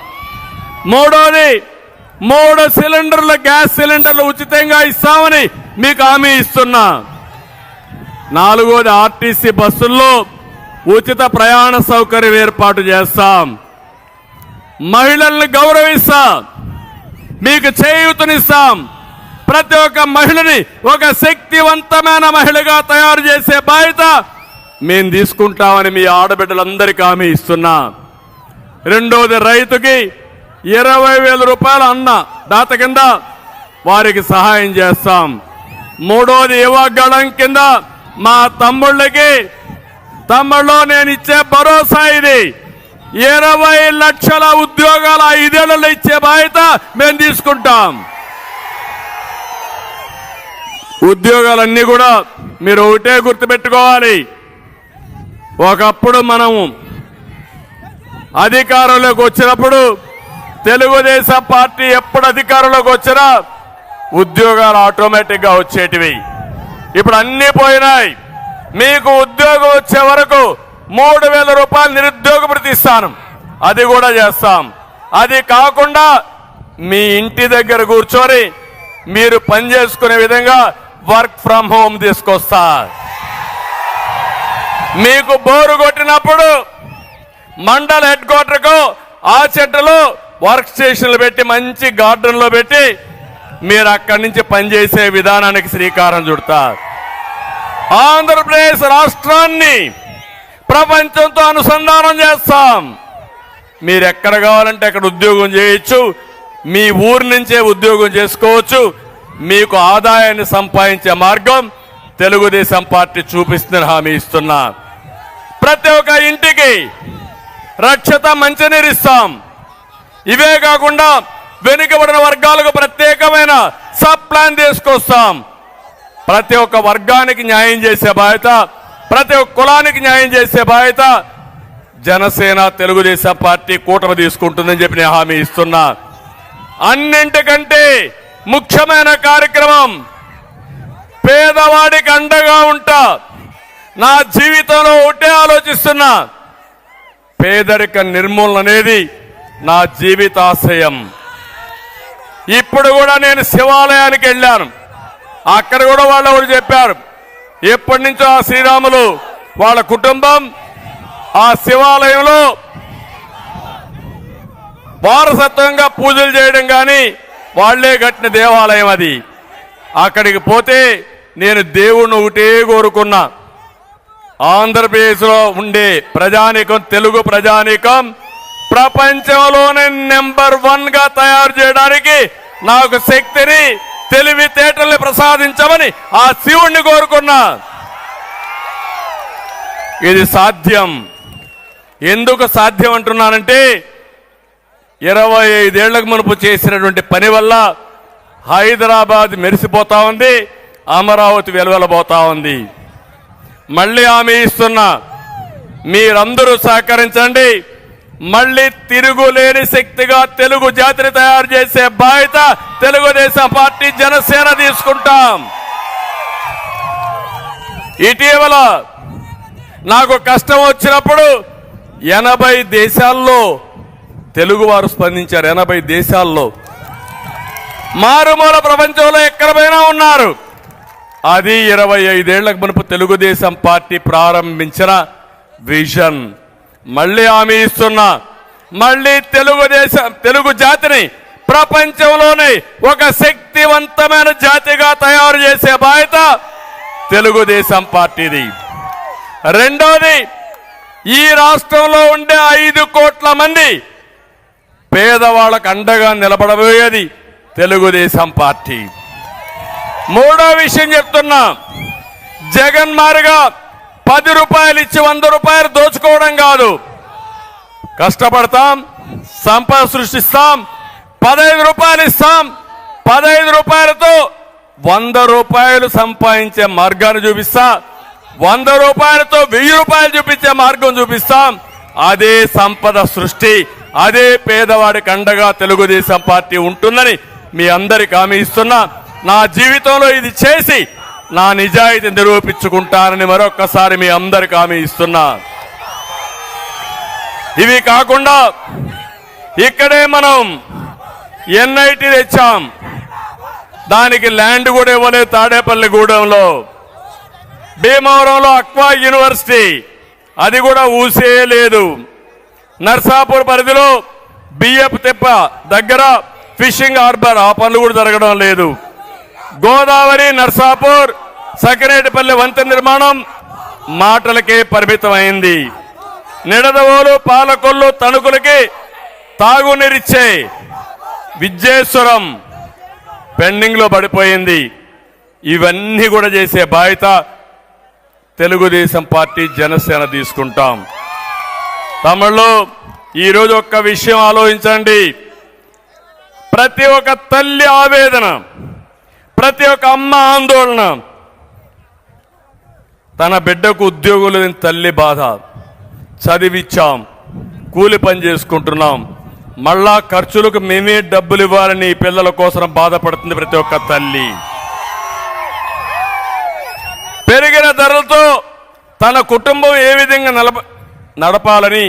Speaker 1: మూడోది 3 సిలిండర్లు, గ్యాస్ సిలిండర్లు ఉచితంగా ఇస్తామని మీకు హామీ ఇస్తున్నా. 4వది ఆర్టీసీ బస్సుల్లో ఉచిత ప్రయాణ సౌకర్యం ఏర్పాటు చేస్తాం. మహిళల్ని గౌరవిస్తాం, మీకు చేయూతనిస్తాం. ప్రతి ఒక్క మహిళని ఒక శక్తివంతమైన మహిళగా తయారు చేసే బాధ్యత మేము తీసుకుంటామని మీ ఆడబిడ్డలందరికీ హామీ ఇస్తున్నా. రెండోది రైతుకి 20,000 రూపాయలు అన్న దాత కింద వారికి సహాయం చేస్తాం. మూడోది యువగళం కింద మా తమ్ముళ్ళకి నేను ఇచ్చే భరోసా ఇది. 20 లక్షల ఉద్యోగాలు 5 ఏళ్లలో ఇచ్చే బాధ్యత మేము తీసుకుంటాం. ఉద్యోగాలన్నీ కూడా మీరు ఒకటే గుర్తుపెట్టుకోవాలి. ఒకప్పుడు మనము అధికారంలోకి వచ్చినప్పుడు తెలుగుదేశం పార్టీ ఎప్పుడు అధికారంలోకి వచ్చినా ఉద్యోగాలు ఆటోమేటిక్గా వచ్చేటివి. ఇప్పుడు అన్నీ పోయినాయి. మీకు ఉద్యోగం వచ్చే వరకు 3,000 రూపాయలు నిరుద్యోగ భృతి ఇస్తాను, అది కూడా చేస్తాం. అది కాకుండా మీ ఇంటి దగ్గర కూర్చొని మీరు పనిచేసుకునే విధంగా వర్క్ ఫ్రమ్ హోమ్ తీసుకొస్తా. మీకు బోరు కొట్టినప్పుడు మండల హెడ్ క్వార్టర్కు ఆ చెట్టులో వర్క్ స్టేషన్లు పెట్టి మంచి గార్డెన్లో పెట్టి మీరు అక్కడి నుంచి పనిచేసే విధానానికి శ్రీకారం చుడతారు. ఆంధ్రప్రదేశ్ రాష్ట్రాన్ని ప్రపంచంతో అనుసంధానం చేస్తాం. మీరు ఎక్కడ కావాలంటే అక్కడ ఉద్యోగం చేయొచ్చు, మీ ఊరు నుంచే ఉద్యోగం చేసుకోవచ్చు. మీకు ఆదాయాన్ని సంపాదించే మార్గం తెలుగుదేశం పార్టీ చూపిస్తుందని హామీ ఇస్తున్నా. ప్రతి ఒక్క ఇంటికి రక్షిత మంచినీరు ఇస్తాం. ఇవే కాకుండా వెనుకబడిన వర్గాలకు ప్రత్యేకమైన సబ్ ప్లాన్ తీసుకొస్తాం. ప్రతి ఒక్క వర్గానికి న్యాయం చేసే బాధ్యత, ప్రతి ఒక్క కులానికి న్యాయం చేసే బాధ్యత జనసేన తెలుగుదేశం పార్టీ కూటమి తీసుకుంటుందని చెప్పి నేను హామీ ఇస్తున్నా. అన్నింటికంటే ముఖ్యమైన కార్యక్రమం పేదవాడికి అండగా ఉంటా. నా జీవితంలో ఒకటే ఆలోచిస్తున్నా, పేదరిక నిర్మూలన అనేది నా జీవితాశయం. ఇప్పుడు కూడా నేను శివాలయానికి వెళ్ళాను. అక్కడ కూడా వాళ్ళు ఎవరు చెప్పారు, ఎప్పటి నుంచో ఆ శ్రీరాములు వాళ్ళ కుటుంబం ఆ శివాలయంలో వారసత్వంగా పూజలు చేయడం కానీ వాళ్లే కట్టిన దేవాలయం అది. అక్కడికి పోతే నేను దేవుణ్ణి ఒకటే కోరుకున్నా, ఆంధ్రప్రదేశ్లో ఉండే ప్రజానీకం, తెలుగు ప్రజానీకం ప్రపంచంలోనే నెంబర్ 1 గా తయారు చేయడానికి నాకు శక్తిని, తెలివితేటల్ని ప్రసాదించమని ఆ శివుణ్ణి కోరుకున్నా. ఇది సాధ్యం. ఎందుకు సాధ్యం అంటున్నానంటే 25 ఏళ్లకు మునుపు చేసినటువంటి పని వల్ల హైదరాబాద్ మెరిసిపోతా ఉంది, అమరావతి వెలువెలబోతా ఉంది. మళ్ళీ హామీ ఇస్తున్నా, మీరందరూ సహకరించండి. మళ్ళీ తిరుగులేని శక్తిగా తెలుగు జాతిని తయారు చేసే బాధ్యత తెలుగుదేశం పార్టీ జనసేన తీసుకుంటాం. ఇటీవల నాకు కష్టం వచ్చినప్పుడు 80 దేశాల్లో తెలుగువారు స్పందించారు. 80 దేశాల్లో, మారుమూల ప్రపంచంలో ఎక్కడ పోయినా ఉన్నారు. అది 25 ఏళ్లకు మునుపు తెలుగుదేశం పార్టీ ప్రారంభించిన విజన్. మళ్ళీ హామీ ఇస్తున్నా, మళ్ళీ తెలుగు జాతిని ప్రపంచంలోనే ఒక శక్తివంతమైన జాతిగా తయారు చేసే బాధ్యత తెలుగుదేశం పార్టీది. రెండోది, ఈ రాష్ట్రంలో ఉండే 5 కోట్ల మంది పేదవాళ్లకు అండగా నిలబడబోయేది తెలుగుదేశం పార్టీ. మూడో విషయం చెప్తున్నా, జగన్ మారిగా 10 రూపాయలు ఇచ్చి 100 రూపాయలు దోచుకోవడం కాదు. కష్టపడతాం, సంపద సృష్టిస్తాం, 15 రూపాయలు ఇస్తాం. 15 రూపాయలతో 100 రూపాయలు సంపాదించే మార్గాన్ని చూపిస్తా. 100 రూపాయలతో 1000 రూపాయలు చూపించే మార్గం చూపిస్తాం. అదే సంపద సృష్టి, అదే పేదవాడికి అండగా తెలుగుదేశం పార్టీ ఉంటుందని మీ అందరికి హామీ ఇస్తున్నా. నా జీవితంలో ఇది చేసి నా నిజాయితీ నిరూపించుకుంటానని మరొక్కసారి మీ అందరికి హామీ ఇస్తున్నా. ఇవి కాకుండా ఇక్కడే మనం ఎన్ఐటి తెచ్చాం. దానికి ల్యాండ్ కూడా ఇవ్వలేదు. తాడేపల్లిగూడెంలో, భీమవరంలో అక్వా యూనివర్సిటీ, అది కూడా ఊసే లేదు. నర్సాపూర్ పరిధిలో బియ్యపు తిప్ప దగ్గర ఫిషింగ్ హార్బర్, ఆ పనులు కూడా జరగడం లేదు. గోదావరి, నర్సాపూర్, సకినేటిపల్లి వంతెన నిర్మాణం మాటలకే పరిమితమైంది. నిడదవోలు, పాలకొల్లు, తణుకులకి తాగునీరిచ్చే విద్యేశ్వరం పెండింగ్ లో పడిపోయింది. ఇవన్నీ కూడా చేసే బాధ్యత తెలుగుదేశం పార్టీ జనసేన తీసుకుంటాం. తమిళలో ఈరోజు ఒక్క విషయం ఆలోచించండి. ప్రతి ఒక్క తల్లి ఆవేదన, ప్రతి ఒక్క అమ్మ ఆందోళన, తన బిడ్డకు ఉద్యోగం లేని తల్లి బాధ. చదివిచ్చాం, కూలి పని చేసుకుంటున్నాం, మళ్ళా ఖర్చులకు మేమే డబ్బులు ఇవ్వాలని పిల్లల కోసం బాధపడుతుంది ప్రతి ఒక్క తల్లి. పెరిగిన ధరలతో తన కుటుంబం ఏ విధంగా నడపాలని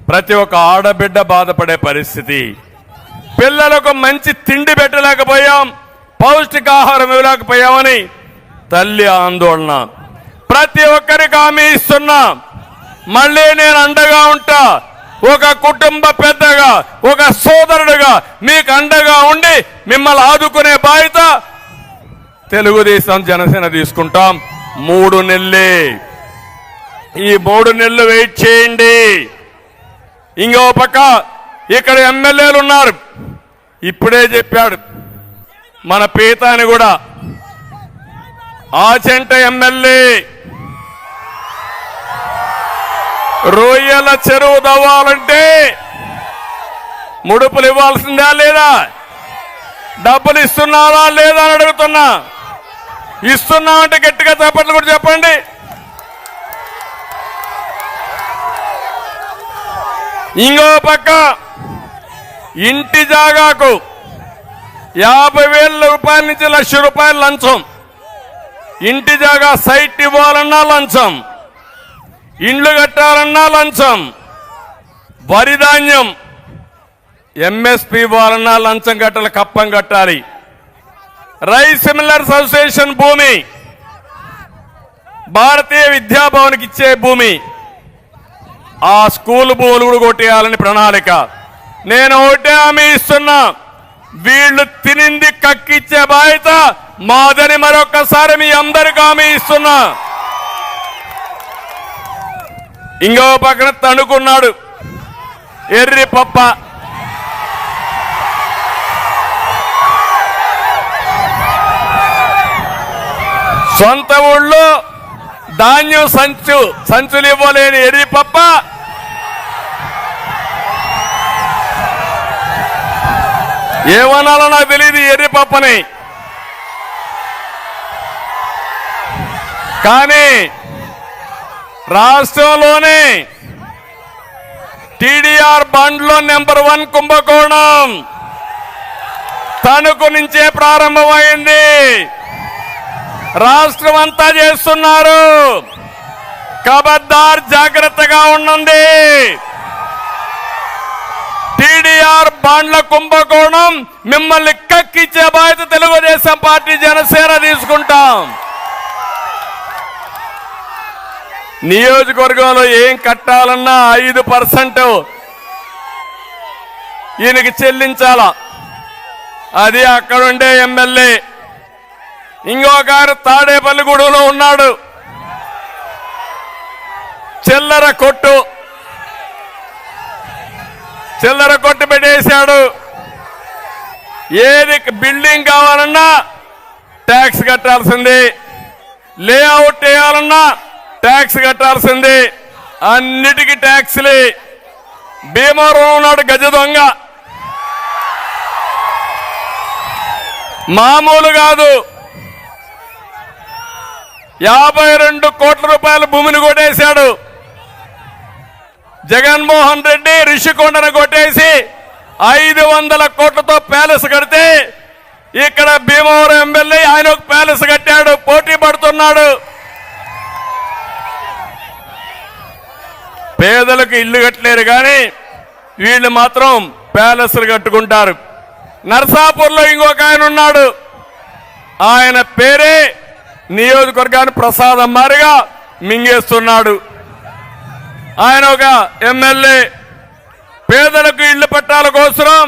Speaker 1: ప్రతి ఒక్క ఆడబిడ్డ బాధపడే పరిస్థితి. పిల్లలకు మంచి తిండి పెట్టలేకపోయాం, పౌష్టికాహారం ఇవ్వలేకపోయామని తల్లి ఆందోళన. ప్రతి ఒక్కరికి హామీ ఇస్తున్నా, మళ్ళీ నేను అండగా ఉంటా. ఒక కుటుంబ పెద్దగా, ఒక సోదరుడుగా మీకు అండగా ఉండి మిమ్మల్ని ఆదుకునే బాధ్యత తెలుగుదేశం జనసేన తీసుకుంటాం. 3 నెలలే, ఈ 3 నెలలు వెయిట్ చేయండి. ఇంకో పక్క ఇక్కడ ఎమ్మెల్యేలు ఉన్నారు. ఇప్పుడే చెప్పాడు మన పీతాని కూడా, ఆచంట ఎమ్మెల్యే రొయ్యల చెరువు దవ్వాలంటే ముడుపులు ఇవ్వాల్సిందా లేదా? డబ్బులు ఇస్తున్నారా లేదా అని అడుగుతున్నా. ఇస్తున్నామంటే గట్టిగా చప్పట్లు కూడా చెప్పండి. ఇంకో పక్క ఇంటి జాగాకు 50,000 రూపాయల నుంచి 1,00,000 రూపాయలు లంచం. ఇంటి జాగా సైట్ ఇవ్వాలన్నా లంచం, ఇండ్లు కట్టాలన్నా లంచం, వరి ధాన్యం ఎంఎస్పీ ఇవ్వాలన్నా లంచం కట్టాలి, కప్పం కట్టాలి. రైస్ మిల్లర్స్ అసోసియేషన్ భూమి, భారతీయ విద్యాభవన్కి ఇచ్చే భూమి, ఆ స్కూల్ భూములు కూడా కొట్టేయాలని ప్రణాళిక. నేను ఒకటే హామీ ఇస్తున్నా, వీళ్ళు తినింది కక్కిచ్చే బాధ్యత మాదని మరొకసారి మీ అందరికీ హామీ ఇస్తున్నా. ఇంకో పక్కన తణుకున్నాడు ఎర్రి పప్ప. సొంత ఊళ్ళో ధాన్యం సంచులు ఇవ్వలేని ఎర్రి పప్ప ఏమనాలో నాకు తెలియదు ఎర్రి పప్పని. కానీ రాష్ట్రంలోనే టీడీఆర్ బండ్లో నెంబర్ 1 కుంభకోణం తణుకు నుంచే ప్రారంభమైంది. రాష్ట్రం అంతా చేస్తున్నారు. ఖబర్దార్, జాగ్రత్తగా ఉండండి. టీడీఆర్ బాండ్ల కుంభకోణం మిమ్మల్ని కక్కిచ్చే బాధ్యత తెలుగుదేశం పార్టీ జనసేన తీసుకుంటాం. నియోజకవర్గంలో ఏం కట్టాలన్నా 5% ఈయనకి చెల్లించాల. అది అక్కడుండే ఎమ్మెల్యే. ఇంకొకరు తాడేపల్లిగూడెంలో ఉన్నాడు, చిల్లర కొట్టు పెట్టేశాడు. ఏది బిల్డింగ్ కావాలన్నా ట్యాక్స్ కట్టాల్సింది, లేఅవుట్ వేయాలన్నా ట్యాక్స్ కట్టాల్సింది, అన్నిటికీ ట్యాక్స్లే. భీమవరం ఉన్నాడు గజ దొంగ, మామూలు కాదు. 52 కోట్ల రూపాయల భూమిని కొట్టేశాడు. జగన్మోహన్ రెడ్డి రిషికొండను కొట్టేసి 500 కోట్లతో ప్యాలెస్ కడితే ఇక్కడ భీమవరం ఎమ్మెల్యే ఆయన ఒక ప్యాలెస్ కట్టాడు, పోటీ పడుతున్నాడు. పేదలకు ఇల్లు కట్టలేరు కానీ వీళ్ళు మాత్రం ప్యాలెస్లు కట్టుకుంటారు. నర్సాపూర్లో ఇంకొక ఆయన ఉన్నాడు, ఆయన పేరే నియోజకవర్గాన్ని ప్రసాదం మారిగా మింగేస్తున్నాడు. ఆయన ఒక ఎమ్మెల్యే. పేదలకు ఇళ్ల పట్టాల కోసం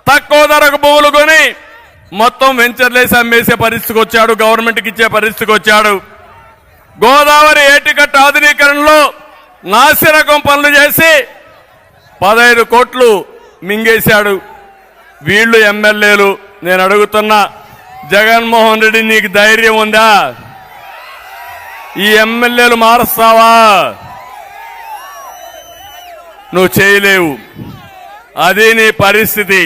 Speaker 1: తక్కువ ధరకు భూములు కొని మొత్తం వెంచర్లేసి అమ్మేసే పరిస్థితికి వచ్చాడు, గవర్నమెంట్కి ఇచ్చే పరిస్థితికి వచ్చాడు. గోదావరి ఏటికట్ట ఆధునీకరణలో నాసిరకం పనులు చేసి 15 కోట్లు మింగేశాడు. వీళ్ళు ఎమ్మెల్యేలు. నేను అడుగుతున్నా, జగన్మోహన్ రెడ్డి నీకు ధైర్యం ఉందా? ఈ ఎమ్మెల్యేలు మారుస్తావా? నువ్వు చేయలేవు, అది నీ పరిస్థితి.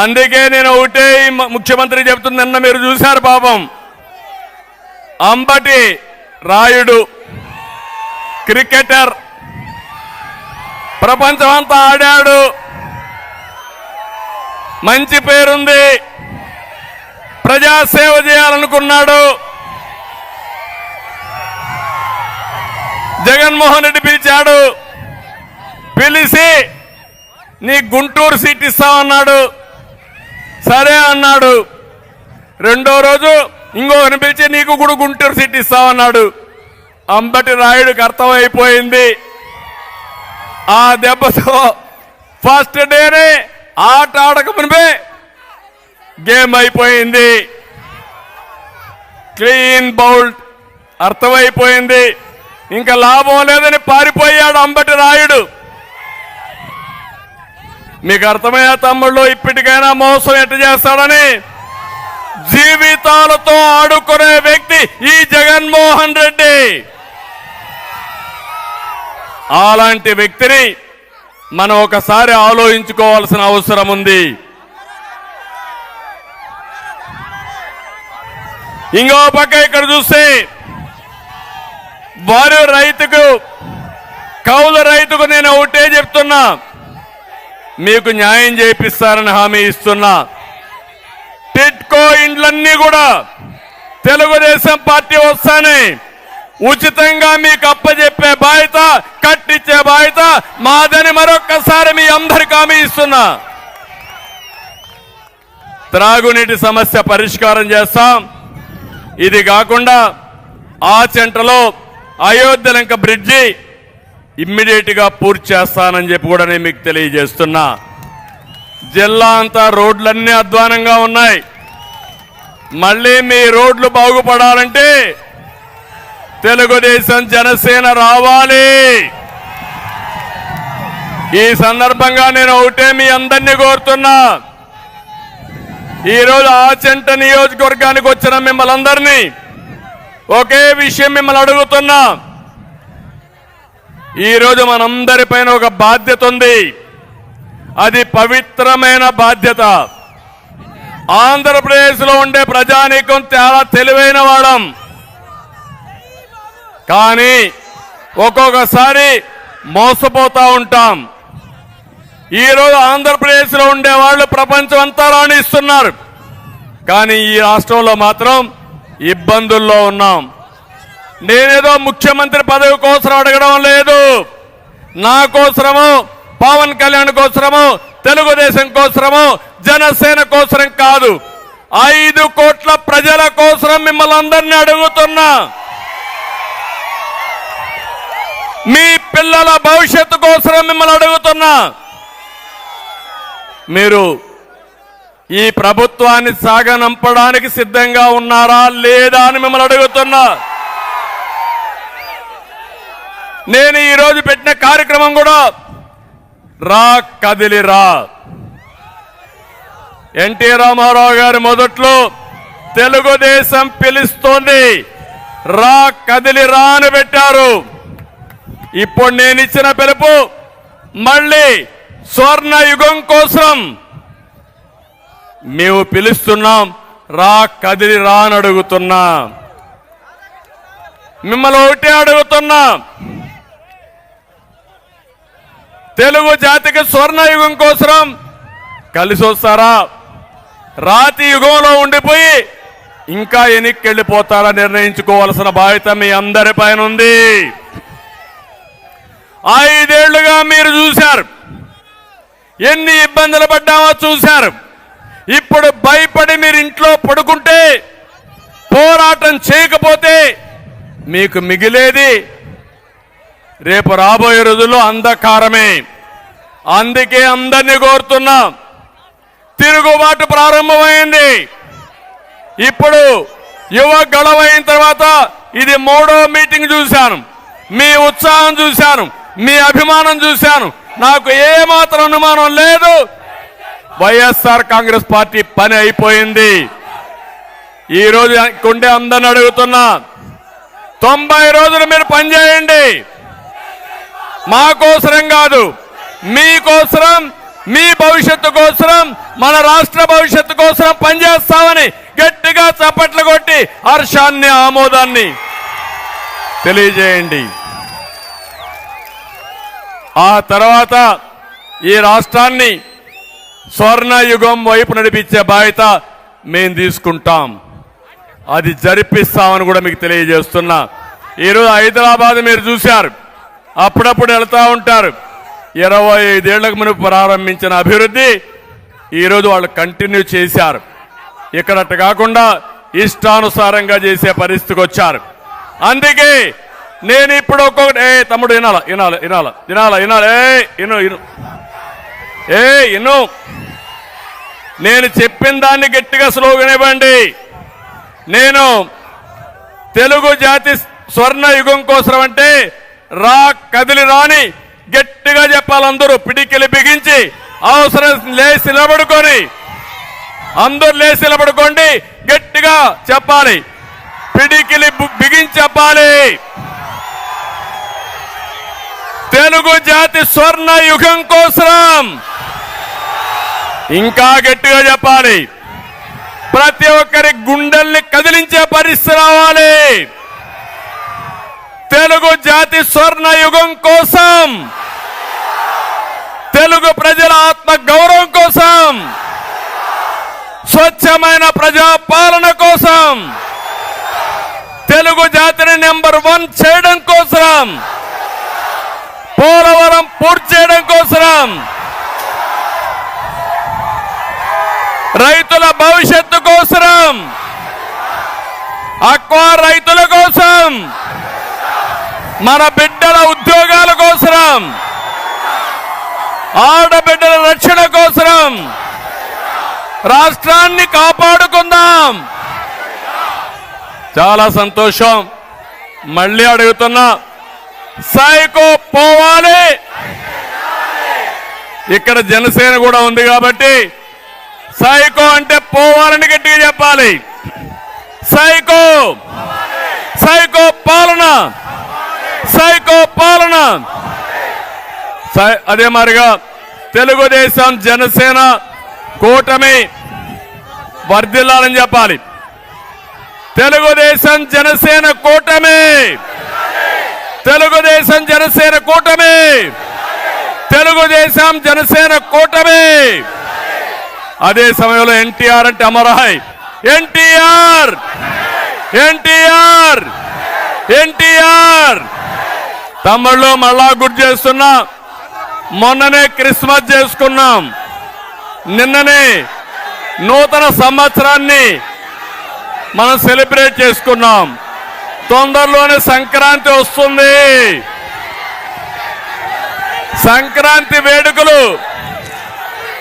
Speaker 1: అందుకే నేను ఒకటే ముఖ్యమంత్రి చెప్తుంది, నిన్న మీరు చూశారు పాపం, అంబటి రాయుడు క్రికెటర్, ప్రపంచమంతా ఆడాడు, మంచి పేరుంది, ప్రజాసేవ చేయాలనుకున్నాడు. జగన్మోహన్ రెడ్డి పిలిచాడు, పిలిచి నీ గుంటూరు సీట్ ఇస్తామన్నాడు. సరే అన్నాడు. రెండో రోజు ఇంకొకరిని పిలిచి నీకు కూడా గుంటూరు సీట్ ఇస్తామన్నాడు. అంబటి రాయుడికి అర్థమైపోయింది ఆ దెబ్బతో ఫస్ట్ డేనే ఆట ఆడక మునిపే గేమ్ అయిపోయింది. క్లీన్ బౌల్డ్ అర్థమైపోయింది. ఇంకా లాభం లేదని పారిపోయాడు అంబటి రాయుడు. మీకు అర్థమయ్యే తమ్ముళ్ళు, ఇప్పటికైనా మోసం ఎట్ట చేస్తాడని. జీవితాలతో ఆడుకునే వ్యక్తి ఈ జగన్మోహన్ రెడ్డి. అలాంటి వ్యక్తిని మనం ఒకసారి ఆలోచించుకోవాల్సిన అవసరం ఉంది. ఇంకో పక్క ఇక్కడ చూస్తే వారి రైతుకు, కౌలు రైతుకు నేను ఒకటే చెప్తున్నా, మీకు న్యాయం చేపిస్తారని హామీ ఇస్తున్నా. టిట్కో ఇండ్లన్నీ కూడా తెలుగుదేశం పార్టీ వస్తానే ఉచితంగా మీకు అప్పచెప్పే బాధ్యత, కట్టించే బాధ్యత మాదని మరొక్కసారి మీ అందరికి హామీ ఇస్తున్నా. త్రాగునీటి సమస్య పరిష్కారం చేస్తాం. ఇది కాకుండా ఆచంటలో అయోధ్యలంక బ్రిడ్జి ఇమ్మీడియట్ గా పూర్తి చేస్తానని చెప్పి కూడా నేను మీకు తెలియజేస్తున్నా. జిల్లా అంతా రోడ్లన్నీ అధ్వానంగా ఉన్నాయి. మళ్ళీ మీ రోడ్లు బాగుపడాలంటే తెలుగుదేశం జనసేన రావాలి. ఈ సందర్భంగా నేను ఒకటే మీ అందరినీ కోరుతున్నా. ఈరోజు ఆచంట నియోజకవర్గానికి వచ్చిన మిమ్మల్ని అందరినీ ఒకే విషయం మిమ్మల్ని అడుగుతున్నా. ఈరోజు మనందరిపైన ఒక బాధ్యత ఉంది. అది పవిత్రమైన బాధ్యత. ఆంధ్రప్రదేశ్లో ఉండే ప్రజానీకం చాలా తెలివైన వాళ్ళం. కానీ ఒక్కొక్కసారి మోసపోతా ఉంటాం. ఈరోజు ఆంధ్రప్రదేశ్లో ఉండే వాళ్ళు ప్రపంచం అంతా రాణిస్తున్నారు. కానీ ఈ రాష్ట్రంలో మాత్రం ఇబ్బందుల్లో ఉన్నాం. నేనేదో ముఖ్యమంత్రి పదవి కోసం అడగడం లేదు. నా కోసమో, పవన్ కళ్యాణ్ కోసమో, తెలుగుదేశం కోసమో, జనసేన కోసం కాదు, 5 కోట్ల ప్రజల కోసం మిమ్మల్ని అందరినీ అడుగుతున్నా. మీ పిల్లల భవిష్యత్తు కోసం మిమ్మల్ని అడుగుతున్నా. మీరు ఈ ప్రభుత్వాన్ని సాగనంపడానికి సిద్ధంగా ఉన్నారా లేదా అని మిమ్మల్ని అడుగుతున్నా. నేను ఈరోజు పెట్టిన కార్యక్రమం కూడా రా కదిలిరా. ఎన్టీ రామారావు గారు మొదట్లో తెలుగుదేశం పిలుస్తోంది, రా కదిలిరా అని పెట్టారు. ఇప్పుడు నేను ఇచ్చిన పిలుపు మళ్ళీ స్వర్ణ యుగం కోసం మేము పిలుస్తున్నాం. రా కదిలిరా అని అడుగుతున్నా. మిమ్మల్ని ఒకటే అడుగుతున్నా, తెలుగు జాతికి స్వర్ణ యుగం కోసం కలిసి వస్తారా, రాతి యుగంలో ఉండిపోయి ఇంకా వెనక్కి వెళ్ళిపోతారా నిర్ణయించుకోవాల్సిన బాధ్యత మీ అందరిపైన ఉంది. 5 ఏళ్లుగా మీరు చూశారు, ఎన్ని ఇబ్బందులు పడ్డామో చూశారు. ఇప్పుడు భయపడి మీరు ఇంట్లో పడుకుంటే, పోరాటం చేయకపోతే మీకు మిగిలేది రేపు రాబోయే రోజుల్లో అంధకారమే. అందుకే అందరినీ కోరుతున్నా, తిరుగుబాటు ప్రారంభమైంది. ఇప్పుడు యువ గడవైన తర్వాత ఇది 3వ మీటింగ్ చూశాను. మీ ఉత్సాహం చూశాను, మీ అభిమానం చూశాను. నాకు ఏమాత్రం అనుమానం లేదు, వైఎస్ఆర్ కాంగ్రెస్ పార్టీ పని అయిపోయింది. ఈరోజు కొండే అందరిని అడుగుతున్నా, 90 రోజులు మీరు పనిచేయండి. మా కోసరం కాదు, మీకోసరం, మీ భవిష్యత్తు కోసరం, మన రాష్ట్ర భవిష్యత్తు కోసం పనిచేస్తామని గట్టిగా చప్పట్లు కొట్టి హర్షాన్ని, ఆమోదాన్ని తెలియజేయండి. ఆ తర్వాత ఈ రాష్ట్రాన్ని స్వర్ణ యుగం వైపు నడిపించే బాధ్యత మేము తీసుకుంటాం. అది జరిపిస్తామని కూడా మీకు తెలియజేస్తున్నా. ఈరోజు హైదరాబాద్ మీరు చూశారు, అప్పుడప్పుడు వెళ్తా ఉంటారు. 25 ఏళ్లకు మునుపు ప్రారంభించిన అభివృద్ధి ఈరోజు వాళ్ళు కంటిన్యూ చేశారు. ఇక్కడట్టు కాకుండా ఇష్టానుసారంగా చేసే పరిస్థితికి వచ్చారు. అందుకే నేను ఇప్పుడు ఒక్కొక్కటి తమ్ముడు వినాల వినాల వినాల వినాల వినాల ఇను ఇను ఇను నేను చెప్పిన దాన్ని గట్టిగా స్లోగన్ ఇవ్వండి. నేను తెలుగు జాతి స్వర్ణ యుగం కోసం అంటే రా కదిలి రాని గట్టిగా చెప్పాలి. అందరూ పిడికిలి బిగించి అవసరం లేచి నిలబడుకొని అందరూ లేచి నిలబడుకోండి. గట్టిగా చెప్పాలి. పిడికిలి బిగించి చెప్పాలి. తెలుగు జాతి స్వర్ణ యుగం కోసం ఇంకా గట్టిగా చెప్పాలి. ప్రతి ఒక్కరి గుండెల్ని కదిలించే పరిస్థితి రావాలి. తెలుగు జాతి స్వర్ణ యుగం కోసం, తెలుగు ప్రజల ఆత్మ గౌరవం కోసం, స్వచ్ఛమైన ప్రజాపాలన కోసం, తెలుగు జాతిని నెంబర్ 1 చేయడం కోసం, పోలవరం పూర్తి చేయడం కోసం, రైతుల భవిష్యత్తు కోసం, అక్వా రైతుల కోసం, మన బిడ్డల ఉద్యోగాల కోసం, ఆడబిడ్డల రక్షణ కోసం రాష్ట్రాన్ని కాపాడుకుందాం. చాలా సంతోషం. మళ్ళీ అడుగుతున్నా, సైకో పోవాలి. ఇక్కడ జనసేన కూడా ఉంది కాబట్టి సైకో అంటే పోవాలని గట్టిగా చెప్పాలి. సైకో, సైకో పాలన, సైకో పాలన. అదే మాదిరిగా తెలుగుదేశం జనసేన కూటమి వర్ధిల్లాలని చెప్పాలి. తెలుగుదేశం జనసేన కూటమి, తెలుగుదేశం జనసేన కూటమి, తెలుగుదేశం జనసేన కూటమి. అదే సమయంలో ఎన్టీఆర్ అంటే అమరాయ్. ఎన్టీఆర్, ఎన్టీఆర్, ఎన్టీఆర్. తమ్ముళ్ళు మళ్ళా గుర్తు చేస్తున్నా, మొన్ననే క్రిస్మస్ చేసుకున్నాం, నిన్ననే నూతన సంవత్సరాన్ని మనం సెలబ్రేట్ చేసుకున్నాం. తొందరలోనే సంక్రాంతి వస్తుంది. సంక్రాంతి వేడుకలు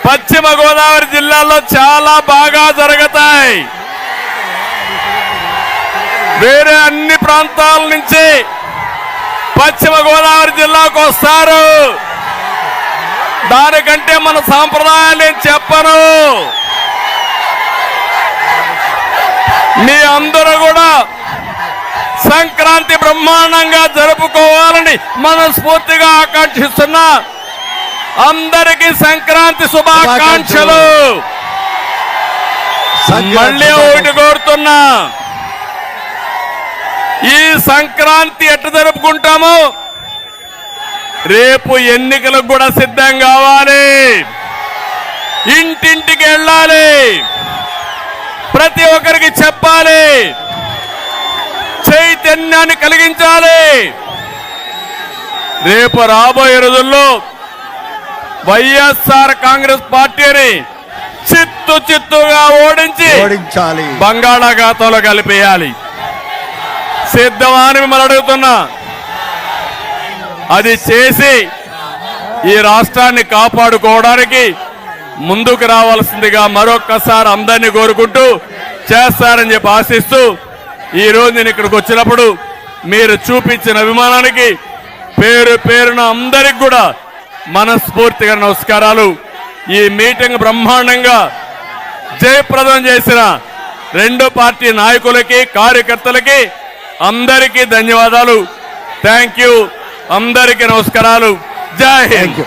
Speaker 1: పశ్చిమ గోదావరి జిల్లాలో చాలా బాగా జరుగుతాయి. వేరే అన్ని ప్రాంతాల నుంచి పశ్చిమ గోదావరి జిల్లాకు వస్తారు. దానికంటే మన సాంప్రదాయాలు నేను చెప్పను. మీ అందరూ కూడా సంక్రాంతి బ్రహ్మాండంగా జరుపుకోవాలని మనస్ఫూర్తిగా ఆకాంక్షిస్తున్నా. అందరికీ సంక్రాంతి శుభాకాంక్షలు. మళ్ళీ ఒకటి కోరుతున్నా, ఈ సంక్రాంతి ఎట్లా జరుపుకుంటామో రేపు ఎన్నికలకు కూడా సిద్ధం కావాలి. ఇంటింటికి వెళ్ళాలి, ప్రతి ఒక్కరికి చెప్పాలి, చైతన్యాన్ని కలిగించాలి. రేపు రాబోయే రోజుల్లో వైఎస్ఆర్ కాంగ్రెస్ పార్టీని చిత్తుగా ఓడించాలి, బంగాళాఖాతంలో కలిపేయాలి. సిద్ధమా అని మిమ్మల్ని అడుగుతున్నా. అది చేసి ఈ రాష్ట్రాన్ని కాపాడుకోవడానికి ముందుకు రావాల్సిందిగా మరొక్కసారి అందరినీ కోరుకుంటూ చేస్తారని చెప్పి ఆశిస్తూ, ఈ రోజు నేను ఇక్కడికి వచ్చినప్పుడు మీరు చూపించిన అభిమానానికి పేరు పేరున అందరికి కూడా మనస్ఫూర్తిగా నమస్కారాలు. ఈ మీటింగ్ బ్రహ్మాండంగా జయప్రదం చేసిన రెండు పార్టీ నాయకులకి, కార్యకర్తలకి అందరికీ ధన్యవాదాలు. Thank you. అందరికీ నమస్కారాలు. జై హింద్.